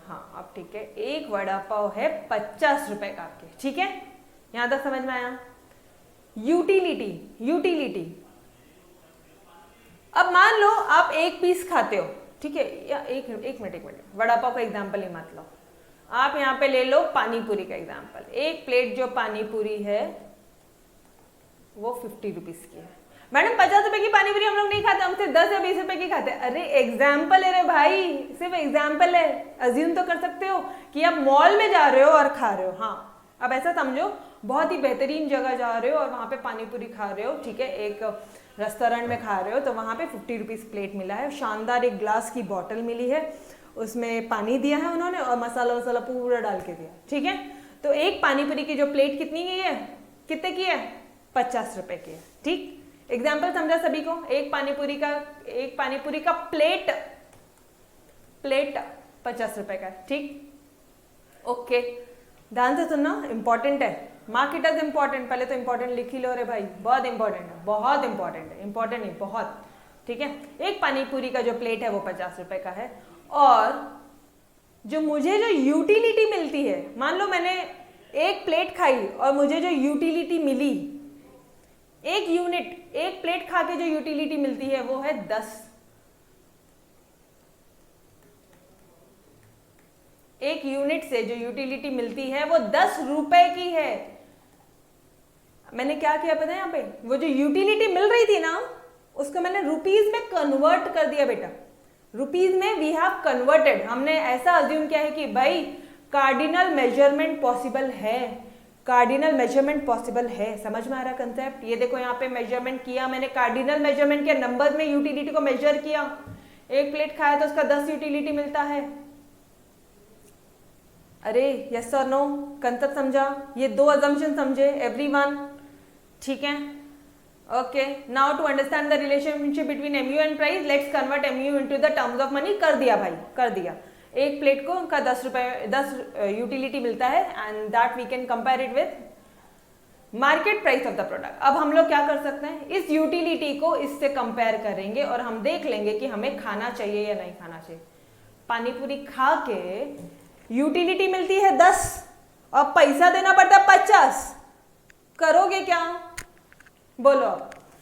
हाँ अब ठीक है, एक वड़ा पाव है 50 रुपए का आपके, ठीक है, यहां तक समझ में आया? Utility, utility. अब मान लो आप एक पीस खाते हो, ठीक है, या एक मिनट, वड़ा पाव का एग्जाम्पल ही मत लो, आप यहाँ पे ले लो पानी पूरी का एग्जाम्पल। एक प्लेट जो पानी पूरी है वो 50 रुपीज की है। मैडम 50 रुपए की पानी पूरी हम लोग नहीं खाते, हम सिर्फ 10 या 20 रुपए की खाते हैं। अरे एग्जाम्पल है रे भाई, सिर्फ एग्जाम्पल है। अज्यूम तो कर सकते हो कि आप मॉल में जा रहे हो और खा रहे हो, हाँ अब ऐसा समझो बहुत ही बेहतरीन जगह जा रहे हो और वहां पे पानी पूरी खा रहे हो, ठीक है, एक रेस्टोरेंट में खा रहे हो, तो वहां पे 50 रुपीज प्लेट मिला है, शानदार एक ग्लास की बॉटल मिली है, उसमें पानी दिया है उन्होंने और मसाला वसाला पूरा डाल के दिया, ठीक है। तो एक पानी पूरी की जो प्लेट कितनी की है, कितने की है? 50 रुपए की है, ठीक। एग्जाम्पल समझा सभी को? एक पानी पूरी का प्लेट 50 रुपए का, ठीक, ओके। ध्यान से सुनना, इंपॉर्टेंट है, मार्क इट एज इंपॉर्टेंट। पहले तो इंपॉर्टेंट लिख ही लो रे भाई, बहुत इंपॉर्टेंट है, बहुत इंपॉर्टेंट है, इंपॉर्टेंट नहीं बहुत, ठीक है। एक पानी पूरी का जो प्लेट है वो 50 रुपए का है, और जो मुझे जो यूटिलिटी मिलती है, मान लो मैंने एक प्लेट खाई और मुझे जो यूटिलिटी मिली, एक यूनिट, एक प्लेट खा के जो यूटिलिटी मिलती है वो है 10। एक यूनिट से जो यूटिलिटी मिलती है वो 10 रुपए की है। मैंने क्या किया पता है? यहाँ पे वो जो यूटिलिटी मिल रही थी ना, उसको मैंने रुपीज में कन्वर्ट कर दिया बेटा, रुपीज में वी हैव कन्वर्टेड। हमने ऐसा अज्यूम किया है कि भाई कार्डिनल मेजरमेंट पॉसिबल है, कार्डिनल मेजरमेंट पॉसिबल है। समझ में आ रहा कंसेप्ट? ये देखो यहाँ पे मेजरमेंट किया मैंने, कार्डिनल मेजरमेंट के नंबर में यूटिलिटी को मेजर किया, एक प्लेट खाया तो उसका 10 यूटिलिटी मिलता है। अरे यस और नो कंसेप्ट समझा? ये दो अजम्पशन समझे एवरीवन, ठीक है, okay. Now to understand the relationship between MU and price, let's convert MU into the terms of money. कर दिया भाई, कर दिया। एक प्लेट को उनका 10 रुपए 10 यूटिलिटी मिलता है, and that we can compare it with market price of the product. अब हम लोग क्या कर सकते हैं? इस यूटिलिटी को इससे कंपेयर करेंगे और हम देख लेंगे कि हमें खाना चाहिए या नहीं खाना चाहिए। पानी पूरी खा के यूटिलिटी मिलती है 10 और पैसा देना पड़ता है 50, करोगे क्या? बोलो।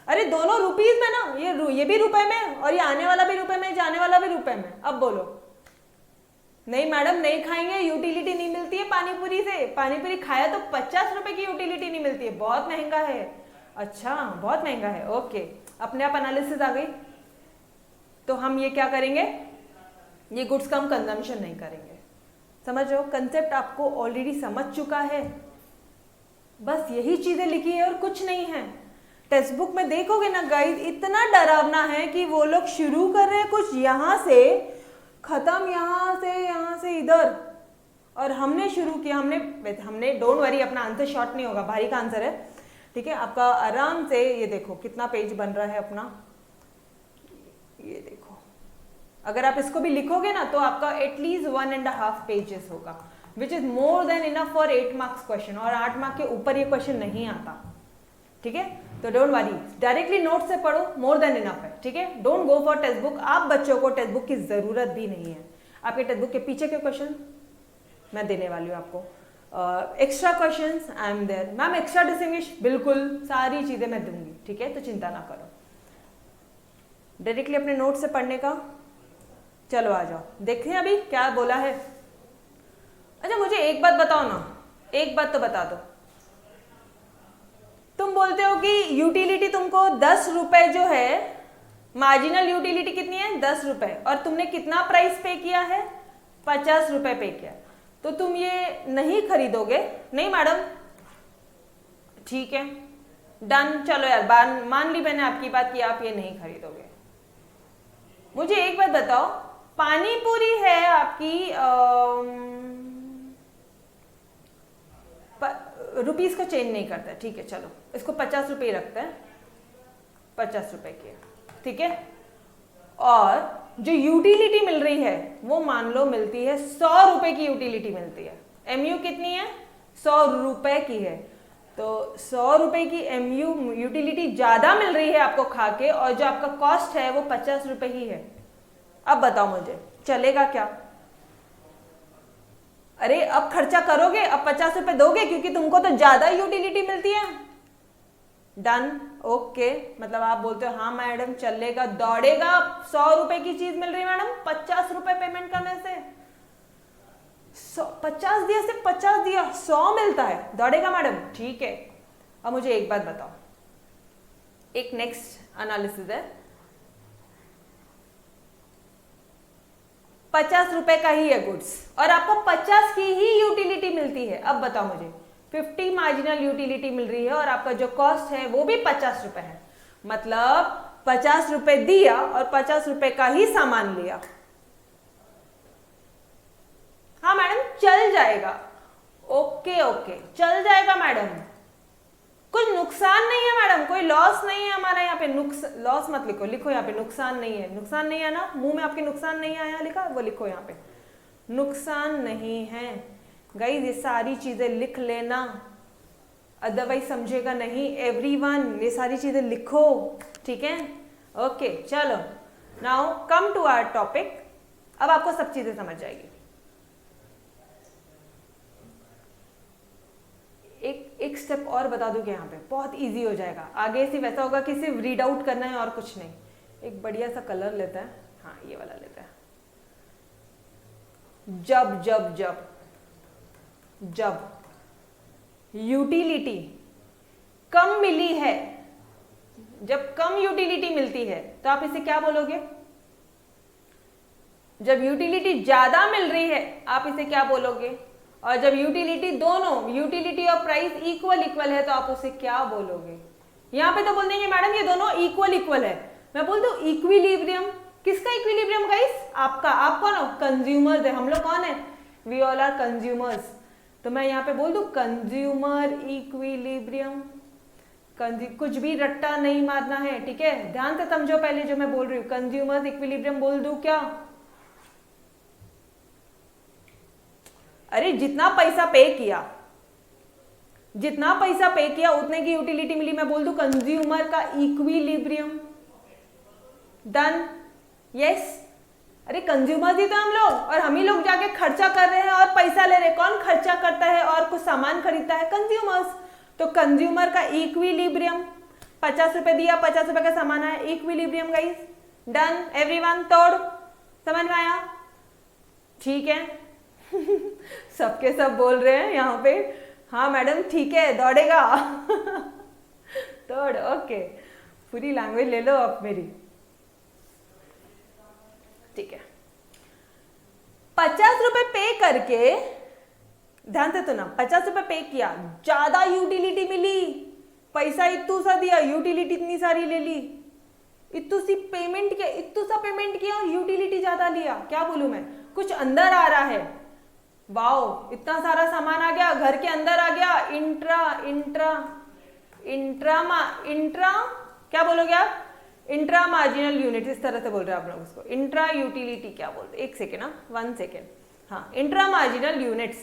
अरे दोनों रुपीज में ना, ये भी रुपए में और ये आने वाला भी रुपए में, जाने वाला भी रुपए में। अब बोलो, नहीं मैडम नहीं खाएंगे, यूटिलिटी नहीं मिलती है पानी पूरी से, पानी पूरी खाया तो 50 रुपए की यूटिलिटी नहीं मिलती है, बहुत महंगा है। अच्छा बहुत महंगा है, ओके, अपने आप एनालिसिस आ गई। तो हम ये क्या करेंगे? ये गुड्स का हम कंजम्पशन नहीं करेंगे। समझ रहे हो? कंसेप्ट आपको ऑलरेडी समझ चुका है, बस यही चीजें लिखी है और कुछ नहीं है। टेक्स्ट बुक में देखोगे ना गाइस, इतना डरावना है कि वो लोग शुरू कर रहे हैं कुछ यहाँ से, खत्म यहाँ से इधर, और हमने शुरू किया, हमने डोंट वरी, अपना आंसर शॉर्ट नहीं होगा, भारी का आंसर है, ठीक है। आपका आराम से ये देखो कितना पेज बन रहा है अपना, ये देखो, अगर आप इसको भी लिखोगे ना तो आपका एटलीस्ट 1.5 पेजेस होगा, which is more than enough for 8 marks question, और 8 मार्क के ऊपर ये क्वेश्चन नहीं आता, ठीक है। तो डोंट वरी, डायरेक्टली नोट से पढ़ो, मोर देन इनफ है, ठीक है। Don't go for text book. आप बच्चों को टेक्स्ट बुक की जरूरत भी नहीं है, आपके टेक्स्ट बुक के पीछे के क्वेश्चन मैं देने वाली हूँ आपको, extra questions I am there. Ma'am extra distinguish, बिल्कुल सारी चीजें मैं दूंगी, ठीक है, तो चिंता ना करो। डायरेक्टली अपने नोट से पढ़ने का, चलो आ जाओ देखते हैं अभी क्या बोला है। अच्छा मुझे एक बात बताओ ना, एक बात तो बता दो, तुम बोलते हो कि यूटिलिटी तुमको 10 रुपए जो है, मार्जिनल यूटिलिटी कितनी है 10 रुपए, और तुमने कितना प्राइस पे किया है 50 रुपए पे किया, तो तुम ये नहीं खरीदोगे? नहीं मैडम, ठीक है डन, चलो यार मान ली मैंने आपकी बात कि आप ये नहीं खरीदोगे। मुझे एक बात बताओ, पानी पूरी है आपकी रुपीस को चेंज नहीं करता है, ठीक है, चलो इसको 50 रुपये रखते हैं, 50 रुपए की, ठीक है, और जो यूटिलिटी मिल रही है वो मान लो मिलती है 100 रुपए की यूटिलिटी मिलती है। एमयू कितनी है 100 रुपए की है, तो 100 रुपए की एमयू यूटिलिटी ज्यादा मिल रही है आपको खा के, और जो आपका कॉस्ट है वो 50 रुपए ही है। अब बताओ मुझे चलेगा क्या? अरे अब खर्चा करोगे, अब 50 रुपए दोगे क्योंकि तुमको तो ज्यादा यूटिलिटी मिलती है। डन, ओके, मतलब आप बोलते हो हाँ मैडम चलेगा, दौड़ेगा। 100 रुपए की चीज मिल रही है मैडम 50 रुपए पेमेंट करने से, 50 दिया से 50 दिया 100 मिलता है, दौड़ेगा मैडम, ठीक है। अब मुझे एक बात बताओ, एक नेक्स्ट एनालिसिस है, 50 रुपए का ही है गुड्स और आपको 50 की ही यूटिलिटी मिलती है। अब बताओ मुझे 50 मार्जिनल यूटिलिटी मिल रही है और आपका जो कॉस्ट है वो भी 50 रुपए है, मतलब 50 रुपए दिया और 50 रुपए का ही सामान लिया। हाँ मैडम चल जाएगा, ओके ओके चल जाएगा मैडम, कुछ नुकसान नहीं है मैडम, कोई लॉस नहीं है हमारा यहाँ पे। लॉस मत लिखो, लिखो यहाँ पे नुकसान नहीं है, नुकसान नहीं है ना, मुंह में आपके नुकसान नहीं आया लिखा, वो लिखो यहाँ पे नुकसान नहीं है। गाइस ये सारी चीजें लिख लेना, अदरवाइज समझेगा नहीं एवरीवन, ये सारी चीजें लिखो, ठीक है, ओके। चलो now come to our topic, अब आपको सब चीजें समझ जाएगी। एक स्टेप और बता दूंगी यहाँ पे, बहुत इजी हो जाएगा। आगे सिर्फ ऐसा होगा कि सिर्फ रीड आउट करना है और कुछ नहीं। एक बढ़िया सा कलर लेता है, हाँ ये वाला लेता है। जब जब जब जब यूटिलिटी कम मिली है, जब कम यूटिलिटी मिलती है तो आप इसे क्या बोलोगे? जब यूटिलिटी ज्यादा मिल रही है आप इसे क्या बोलोगे? और जब यूटिलिटी दोनों, यूटिलिटी और प्राइस इक्वल है तो आप उसे क्या बोलोगे? यहां पे तो बोल देंगे मैडम ये दोनों इक्वल है, मैं बोल दूं इक्विलिब्रियम। किसका इक्विलिब्रियम गाइस? आपका। आप कौन हो? कंज्यूमर्स है, हम लोग कौन है? We all are consumers. तो मैं यहाँ पे बोल दूं कंज्यूमर इक्विलिब्रियम। कुछ भी रट्टा नहीं मारना है, ठीक है, ध्यान से समझो पहले जो मैं बोल रही हूँ। कंज्यूमर इक्विलिब्रियम बोल दूं क्या? अरे जितना पैसा पे किया उतने की यूटिलिटी मिली, मैं बोल दूं कंज्यूमर का इक्विलिब्रियम। Done, yes. अरे कंज्यूमर ही तो हम लोग, और हम ही लोग जाके खर्चा कर रहे हैं और पैसा ले रहे हैं। कौन खर्चा करता है और कुछ सामान खरीदता है? कंज्यूमर्स। तो कंज्यूमर का इक्विलिब्रियम, 50 रुपए दिया 50 रुपए का सामान आया, इक्विलिब्रियम गाइस। डन एवरीवन, तोड़, समझ में आया? ठीक है सबके सब बोल रहे हैं यहाँ पे, हाँ मैडम ठीक है, दौड़ेगा तोड़, ओके, पूरी लैंग्वेज ले लो अब मेरी, ठीक है। 50 रुपए पे करके, ध्यान से तो ना, 50 रुपए पे किया, ज्यादा यूटिलिटी मिली, पैसा इतू सा दिया, यूटिलिटी इतनी सारी ले ली, इतू सा पेमेंट किया और यूटिलिटी ज्यादा लिया। क्या बोलूं मैं, कुछ अंदर आ रहा है। वाओ, इतना सारा सामान आ गया, घर के अंदर आ गया। इंट्रा क्या बोलोगे आप? इंट्रा मार्जिनल यूनिट, इस तरह से बोल रहे हैं आप लोग उसको। इंट्रा यूटिलिटी क्या बोलते? एक सेकेंड ना, 1 सेकेंड, हाँ, intra marginal units.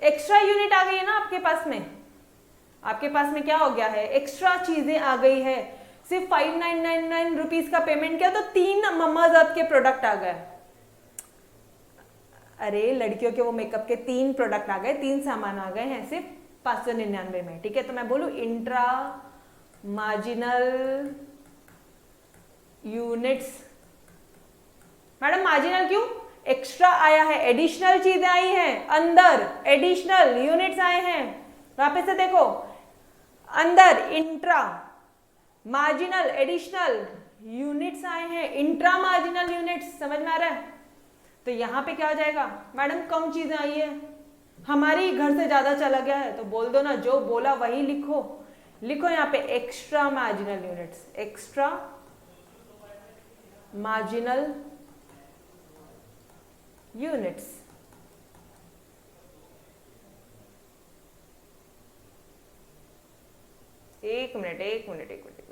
Extra unit आ गई है ना आपके पास में, आपके पास में क्या हो गया है? एक्स्ट्रा चीजें आ गई है। सिर्फ 5999 रुपीज का पेमेंट किया तो 3 मम्माज अर्थ के प्रोडक्ट आ गए। अरे लड़कियों के वो मेकअप के 3 प्रोडक्ट आ गए, 3 सामान आ गए हैं सिर्फ 599 में, ठीक है। तो मैं बोलूं intra marginal units. Madam marginal क्यों? एक्स्ट्रा आया है, एडिशनल चीजें आई हैं अंदर, एडिशनल यूनिट्स आए हैं। वापस से देखो, अंदर इंट्रा मार्जिनल एडिशनल यूनिट्स आए हैं, इंट्रा मार्जिनल यूनिट्स, समझ में आ रहा है? तो यहां पे क्या हो जाएगा मैडम, कम चीजें आई है, हमारी घर से ज्यादा चला गया है, तो बोल दो ना, जो बोला वही लिखो। लिखो यहाँ पे extra marginal units, extra marginal units. एक मिनट,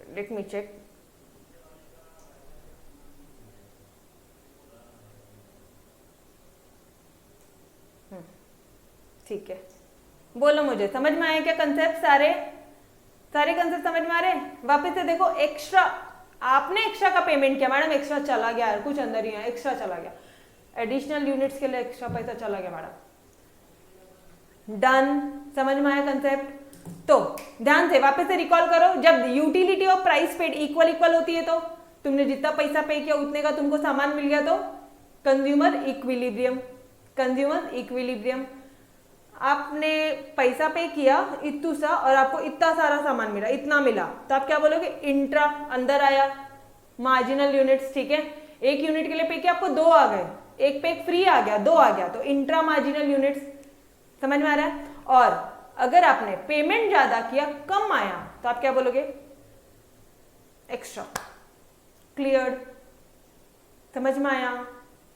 लेट मी चेक। ठीक है, बोलो मुझे समझ में आए क्या कंसेप्ट? सारे कंसेप्ट समझ में आ रहे? वापस से देखो, एक्स्ट्रा, आपने एक्स्ट्रा का पेमेंट किया मैडम, एक्स्ट्रा चला गया, कुछ अंदर ही है, एक्स्ट्रा चला गया, एडिशनल यूनिट्स के लिए एक्स्ट्रा पैसा चला गया मैडम। डन, समझ में आया कंसेप्ट? तो ध्यान से वापस से रिकॉल करो, जब यूटिलिटी और प्राइस पेड इक्वल होती है तो तुमने जितना पैसा पे किया उतने का तुमको सामान मिल गया, तो कंज्यूमर इक्विलिब्रियम। आपने पैसा पे किया इतू सा और आपको इतना सारा सामान मिला, इतना मिला, तो आप क्या बोलोगे? इंट्रा, अंदर आया मार्जिनल यूनिट्स, ठीक है। एक यूनिट के लिए पे किया, आपको 2 आ गए, एक पे एक फ्री आ गया, 2 आ गया, तो इंट्रा मार्जिनल यूनिट्स, समझ में आ रहा है? और अगर आपने पेमेंट ज्यादा किया, कम आया, तो आप क्या बोलोगे? एक्स्ट्रा। क्लियर? समझ में आया?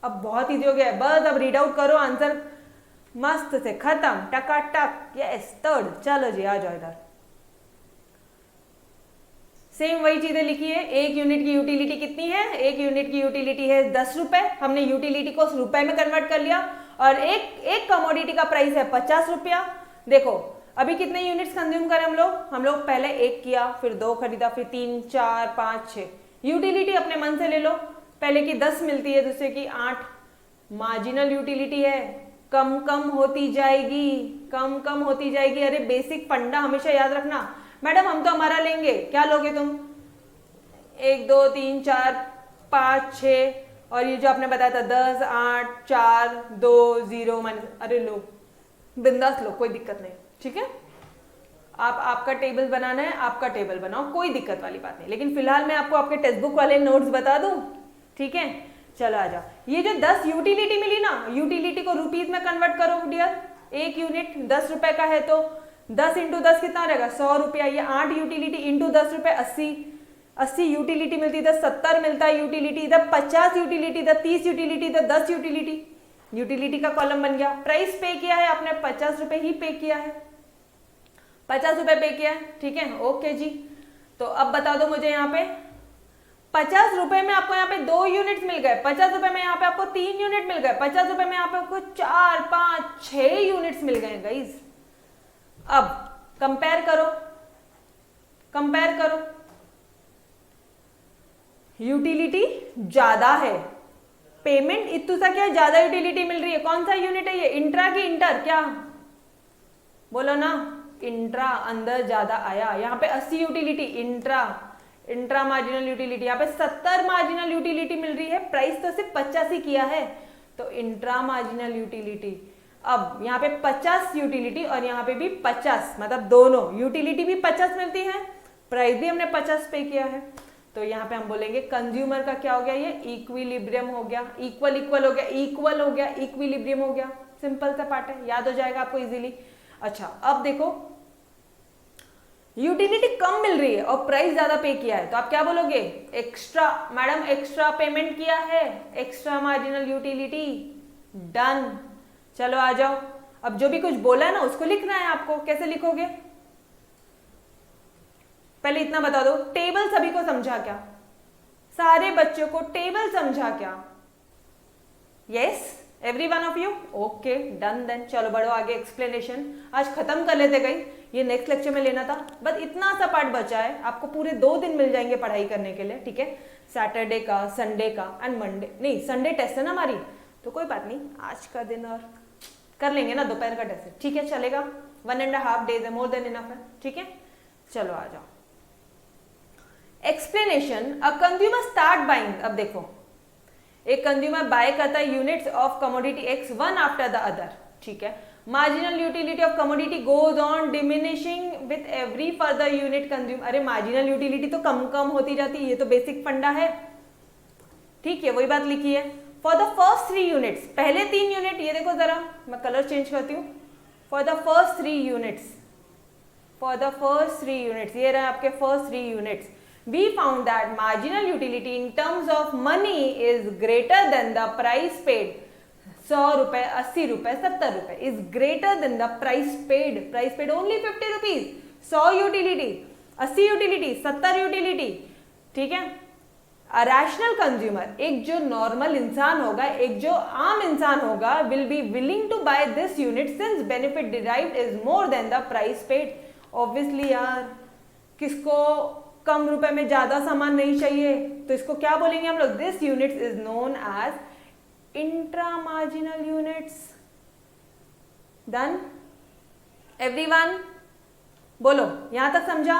अब बहुत इजी हो गया है, बस अब रीड आउट करो, आंसर मस्त से खत्म, टकाटक। Yes, third. चलो जी, आ जाओ इधर। सेम वही चीजें लिखी है। एक यूनिट की यूटिलिटी कितनी है? एक यूनिट की यूटिलिटी है 10 रुपए, हमने यूटिलिटी को रुपए में कन्वर्ट कर लिया, और एक कमोडिटी का प्राइस है 50 रुपया। देखो अभी कितने यूनिट्स कंज्यूम करें हम लोग पहले 1 किया, फिर 2 खरीदा, फिर 3, 4, 5, 6। यूटिलिटी अपने मन से ले लो, पहले की 10 मिलती है, दूसरे की 8। मार्जिनल यूटिलिटी है, कम होती जाएगी। अरे बेसिक फंडा हमेशा याद रखना। मैडम हम तो हमारा लेंगे, क्या लोगे तुम? 1, 2, 3, 4, 5, 6, और ये जो आपने बताया था 10, 8, 4, 2, 0 माइनस। अरे लो, बिंदास लो, कोई दिक्कत नहीं, ठीक है। आपका टेबल बनाना है, आपका टेबल बनाओ, कोई दिक्कत वाली बात नहीं। लेकिन फिलहाल मैं आपको आपके टेक्स्ट बुक वाले नोट्स बता दूं, ठीक है। चलो आ जाओ। ये जो 10 यूटिलिटी मिली ना, यूटिलिटी को रुपीज में कन्वर्ट करो डियर। एक यूनिट 10 रुपए का है तो 10 इंटू 10 कितना रहेगा? 100 रुपया। ये 8 यूटिलिटी इंटू 10 रुपए 80 यूटिलिटी मिलती, इधर 70 मिलता है यूटिलिटी, इधर 50 यूटिलिटी, इधर 30 यूटिलिटी, इधर 10 यूटिलिटी का कॉलम बन गया। प्राइस पे किया है आपने 50 रुपए ही पे किया है, 50 रुपए पे किया है, ठीक है। ओके जी, तो अब बता दो मुझे यहाँ पे 50 रुपए में आपको यहाँ पे 2 यूनिट मिल गए, 50 रुपए में यहाँ पे आपको 3 यूनिट मिल गए, 50 रुपए में यहाँ पे आपको 4, 5, 6 यूनिट्स मिल गए गाइस। अब कंपेयर करो, यूटिलिटी ज्यादा है, पेमेंट इतू सा क्या ज्यादा यूटिलिटी मिल रही है। कौन सा यूनिट है ये? इंट्रा की इंटर? क्या बोलो ना, इंट्रा अंदर ज्यादा आया। यहाँ पे 80 यूटिलिटी इंट्रा मार्जिनल यूटिलिटी, यहाँ पे 70 मार्जिनल यूटिलिटी मिल रही है, प्राइस तो सिर्फ 50 ही किया है, तो इंट्रा मार्जिनल यूटिलिटी। अब यहाँ पे 50 यूटिलिटी और यहाँ पे भी 50, मतलब दोनों यूटिलिटी भी 50 मिलती है, प्राइस भी हमने 50 पे किया है, तो यहाँ पे हम बोलेंगे कंज्यूमर का क्या हो गया? ये इक्विलिब्रियम हो गया, इक्वल हो गया, इक्विलिब्रियम हो गया। सिंपल सा पार्ट है, याद हो जाएगा आपको इजीली। अच्छा अब देखो, यूटिलिटी कम मिल रही है और प्राइस ज्यादा पे किया है, तो आप क्या बोलोगे? एक्स्ट्रा। मैडम एक्स्ट्रा पेमेंट किया है, एक्स्ट्रा मार्जिनल यूटिलिटी। डन। चलो आ जाओ, अब जो भी कुछ बोला है ना उसको लिखना है आपको। कैसे लिखोगे? पहले इतना बता दो, टेबल सभी को समझा क्या? सारे बच्चों को टेबल समझा क्या? Yes, every one of you? Okay done. Then चलो बढ़ो आगे, एक्सप्लेनेशन आज खत्म कर लेते गई, ये नेक्स्ट लेक्चर में लेना था, बस इतना सा पार्ट बचा है। आपको पूरे 2 दिन मिल जाएंगे पढ़ाई करने के लिए, ठीक है। सैटरडे का, संडे का एंड मंडे, नहीं संडे टेस्ट है ना हमारी, तो कोई बात नहीं, आज का दिन और कर लेंगे ना दोपहर का टेस्ट, ठीक है चलेगा, 1.5 days है, मोर देन इनफ है, ठीक है। चलो आ जाओ, explanation. A consumer start buying, अब देखो एक कंज्यूमर बाय करता है units of commodity x one after the other, ठीक है। Marginal utility of commodity goes on diminishing with every further unit consume. अरे मार्जिनल यूटिलिटी तो कम कम होती जाती है, ये तो बेसिक फंडा है, ठीक है, वही बात लिखी है। फॉर द फर्स्ट 3 यूनिट्स, पहले 3 यूनिट, ये देखो जरा मैं कलर चेंज करती हूँ। For the first 3 units, for the first 3 units, ये रहे आपके first 3 units, we found that marginal utility in terms of money is greater than the price paid. 100 रुपए, 80 रुपए, 70 रुपए is greater than the price paid. Price paid only 50 rupees. 100 utility, 80 utility, 70 utility, ठीक है। A rational consumer, एक जो normal इंसान होगा, एक जो आम इंसान होगा, will be willing to buy this unit since benefit derived is more than the price paid. Obviously यार, किसको कम रुपए में ज्यादा सामान नहीं चाहिए, तो इसको क्या बोलेंगे हम लोग, this units is known as intra marginal units. Done everyone, बोलो यहां तक समझा,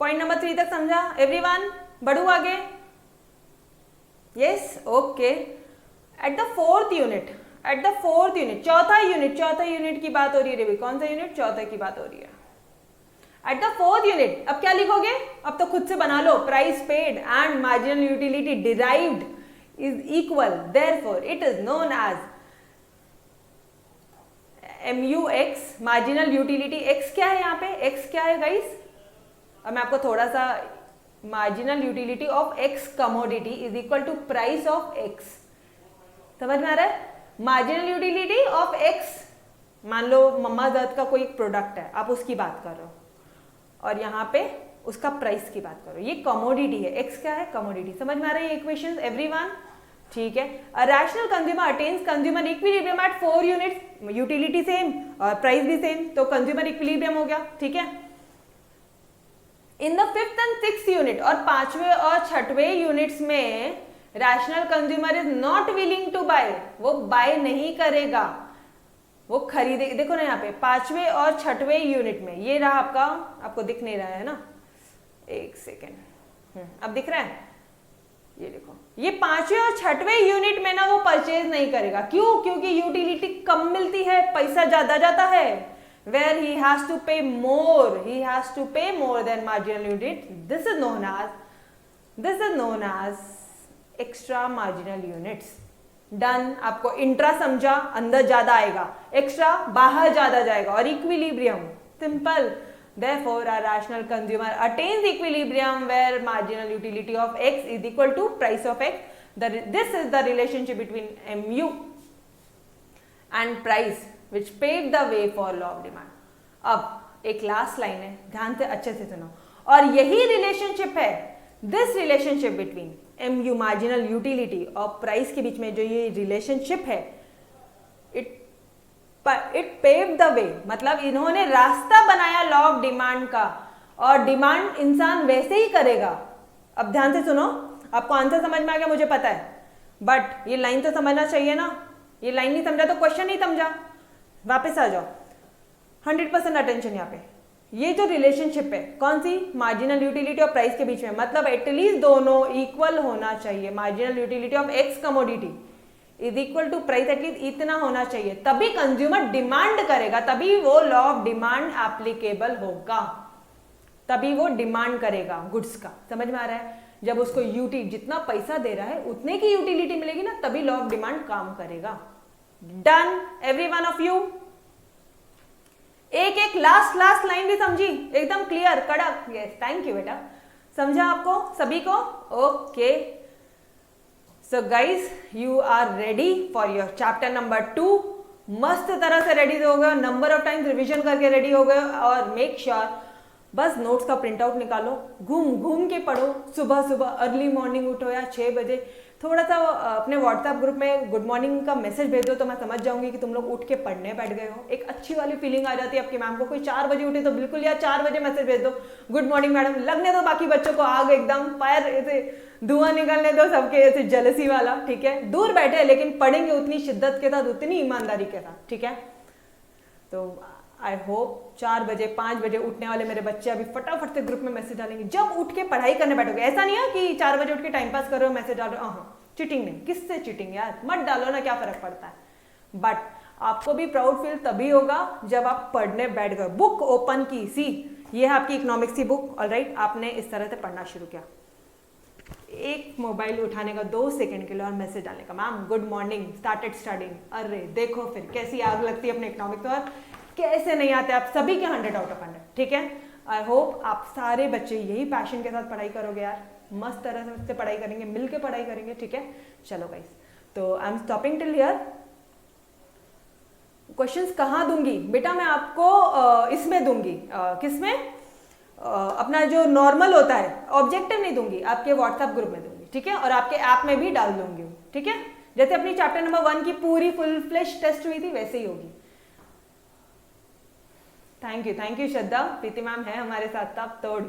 पॉइंट नंबर 3 तक समझा एवरीवन, बढ़ू आगे, yes okay. At the fourth unit, at the fourth unit, चौथा यूनिट की बात हो रही है, कौन सा यूनिट, चौथा की बात हो रही है। एट द फोर्थ यूनिट, अब क्या लिखोगे, अब तो खुद से बना लो, price paid and marginal utility derived is equal, therefore it is known as MUX, marginal utility. x क्या है यहाँ पे, x क्या है गाइस, अब मैं आपको थोड़ा सा, marginal utility of x commodity is equal to price of x, समझ में आ रहा है। मार्जिनल यूटिलिटी ऑफ x, मान लो मम्मा दर्द का कोई प्रोडक्ट है, आप उसकी बात कर रहे हो, और यहाँ पे उसका प्राइस की बात करो, ये कमोडिटी है, x क्या है, कमोडिटी, समझ में आ रही है इक्वेशन एवरीवन, ठीक है। A rational consumer attains consumer equilibrium at 4 units, utility same और प्राइस भी सेम, तो कंज्यूमर इक्विलिब्रियम हो गया, ठीक है। In the 5th and 6th unit, और 5वें और 6वें यूनिट्स में rational consumer is not willing to buy, वो बाय नहीं करेगा, वो खरीदे। देखो ना यहाँ पे 5वें और 6वें यूनिट में, ये रहा आपका, आपको दिख नहीं रहा है ना, एक सेकेंड, अब दिख रहा है, ये देखो, ये 5वें और 6वें यूनिट में ना वो परचेज नहीं करेगा, क्यों, क्योंकि यूटिलिटी कम मिलती है, पैसा ज्यादा जाता है, where he has to pay more, he has to pay more than marginal unit, this is known as extra marginal units. Done, आपको इंट्रा समझा, अंदर ज्यादा आएगा, एक्स्ट्रा बाहर ज्यादा जाएगा, और equilibrium simple, therefore a rational consumer attains equilibrium where marginal utility of x is equal to price of x. This is the relationship between MU and price which paved the way for law of demand. अब एक last line है, ध्यान से अच्छे से सुनो, और यही रिलेशनशिप है, this relationship between MU marginal utility और प्राइस के बीच में जो ये रिलेशनशिप है, इट पेव द वे, मतलब इन्होंने रास्ता बनाया लॉ ऑफ डिमांड का, और डिमांड इंसान वैसे ही करेगा। अब ध्यान से सुनो, आपको आंसर समझ में आ गया मुझे पता है, बट ये लाइन तो समझना चाहिए ना, ये लाइन नहीं समझा तो क्वेश्चन नहीं समझा, वापस आ जाओ, 100% अटेंशन यहाँ पे। ये जो रिलेशनशिप है कौन सी, मार्जिनल यूटिलिटी और प्राइस के बीच में, मतलब एटलीस्ट दोनों इक्वल होना चाहिए, marginal utility of x commodity is equal to price, at least इतना होना चाहिए, तभी कंज्यूमर डिमांड करेगा, तभी वो लॉ ऑफ डिमांड एप्लीकेबल होगा, तभी वो डिमांड करेगा गुड्स का, समझ में आ रहा है। जब उसको जितना पैसा दे रहा है उतने की यूटिलिटी मिलेगी ना, तभी लॉ ऑफ डिमांड काम करेगा। Done every one of you, एक एक लास्ट लाइन भी समझी, एकदम क्लियर कड़क, यस थैंक यू बेटा, समझा आपको सभी को, okay. So guys, you are ready for your chapter number 2, मस्त तरह से रेडी हो गए, नंबर ऑफ टाइम्स रिवीजन करके रेडी हो गए, और मेक श्योर बस नोट्स का प्रिंट आउट निकालो, घूम घूम के पढ़ो, सुबह सुबह अर्ली मॉर्निंग उठो या 6 बजे, थोड़ा सा अपने व्हाट्सएप ग्रुप में गुड मॉर्निंग का मैसेज भेज दो तो मैं समझ जाऊंगी कि तुम लोग उठ के पढ़ने बैठ गए हो। एक अच्छी वाली फीलिंग आ जाती है आपकी मैम को। कोई 4 बजे उठे तो बिल्कुल यार 4 बजे मैसेज भेज दो, गुड मॉर्निंग मैडम, लगने दो बाकी बच्चों को आग, एकदम फायर, ऐसे धुआं निकलने दो सबके, ऐसे जेलसी वाला, ठीक है। दूर बैठे लेकिन पढ़ेंगे उतनी शिद्दत के साथ, उतनी ईमानदारी के साथ, ठीक है। तो आई होप 4 बजे 5 बजे उठने वाले मेरे बच्चे अभी फटाफट से ग्रुप में मैसेज डालेंगे। जब उठ के पढ़ाई करने बैठोगे, ऐसा नहीं है कि 4 बजे उठ के टाइम पास कर रहे हो मैसेज डाल रहे हो, चीटिंग नहीं, किससे चीटिंग यार, मत डालो ना, क्या फर्क पड़ता है। बट आपको भी प्राउड फील तभी होगा जब आप पढ़ने बैठ गए, बुक ओपन की, सी ये है आपकी इकोनॉमिक्स की बुक, ऑलराइट, आपने इस तरह से पढ़ना शुरू किया, एक मोबाइल उठाने का 2 सेकंड के लिए और मैसेज डालने का, ma'am good morning, started studying, अरे देखो फिर कैसी आग लगती है अपने इकोनॉमिक्स पर, कैसे नहीं आते आप सभी के 100 आउट ऑफ 100, ठीक है। आई होप आप सारे बच्चे यही पैशन के साथ पढ़ाई करोगे यार, मस्त तरह से पढ़ाई करेंगे, मिलके पढ़ाई करेंगे, ठीक है। चलो गाइस, तो I am stopping till here. Questions कहाँ दूंगी बेटा, मैं आपको इसमें दूंगी, किसमें, अपना जो नॉर्मल होता है, ऑब्जेक्टिव नहीं दूंगी, आपके व्हाट्सएप ग्रुप में दूंगी, ठीक है, और आपके ऐप में भी डाल दूंगी, ठीक है। जैसे अपनी चैप्टर नंबर 1 की पूरी फुल फ्लैश टेस्ट हुई थी वैसे ही होगी। Thank you Shraddha, Preeti ma'am है हमारे साथ, तब तोड़,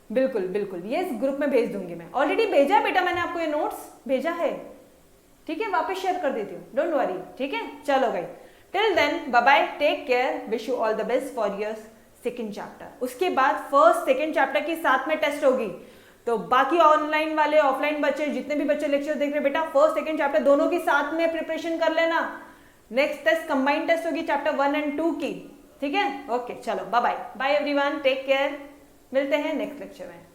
बिल्कुल बिल्कुल, ये इस ग्रुप में भेज दूंगी मैं, ऑलरेडी भेजा है बेटा मैंने आपको, ये नोट्स भेजा है, ठीक है, वापस शेयर कर देती हूँ, डोंट वरी, ठीक है। चलो guys, till then bye bye, take care, wish you all the best for your second chapter. उसके बाद फर्स्ट सेकंड चैप्टर की साथ में टेस्ट होगी, तो बाकी ऑनलाइन वाले ऑफलाइन बच्चे, जितने भी बच्चे लेक्चर देख रहे हैं बेटा, फर्स्ट सेकंड चैप्टर दोनों की साथ में प्रिपरेशन कर लेना। नेक्स्ट टेस्ट कंबाइंड टेस्ट होगी चैप्टर 1 और 2 की, ठीक है। ओके चलो bye bye, bye everyone, take care, मिलते हैं नेक्स्ट लेक्चर में।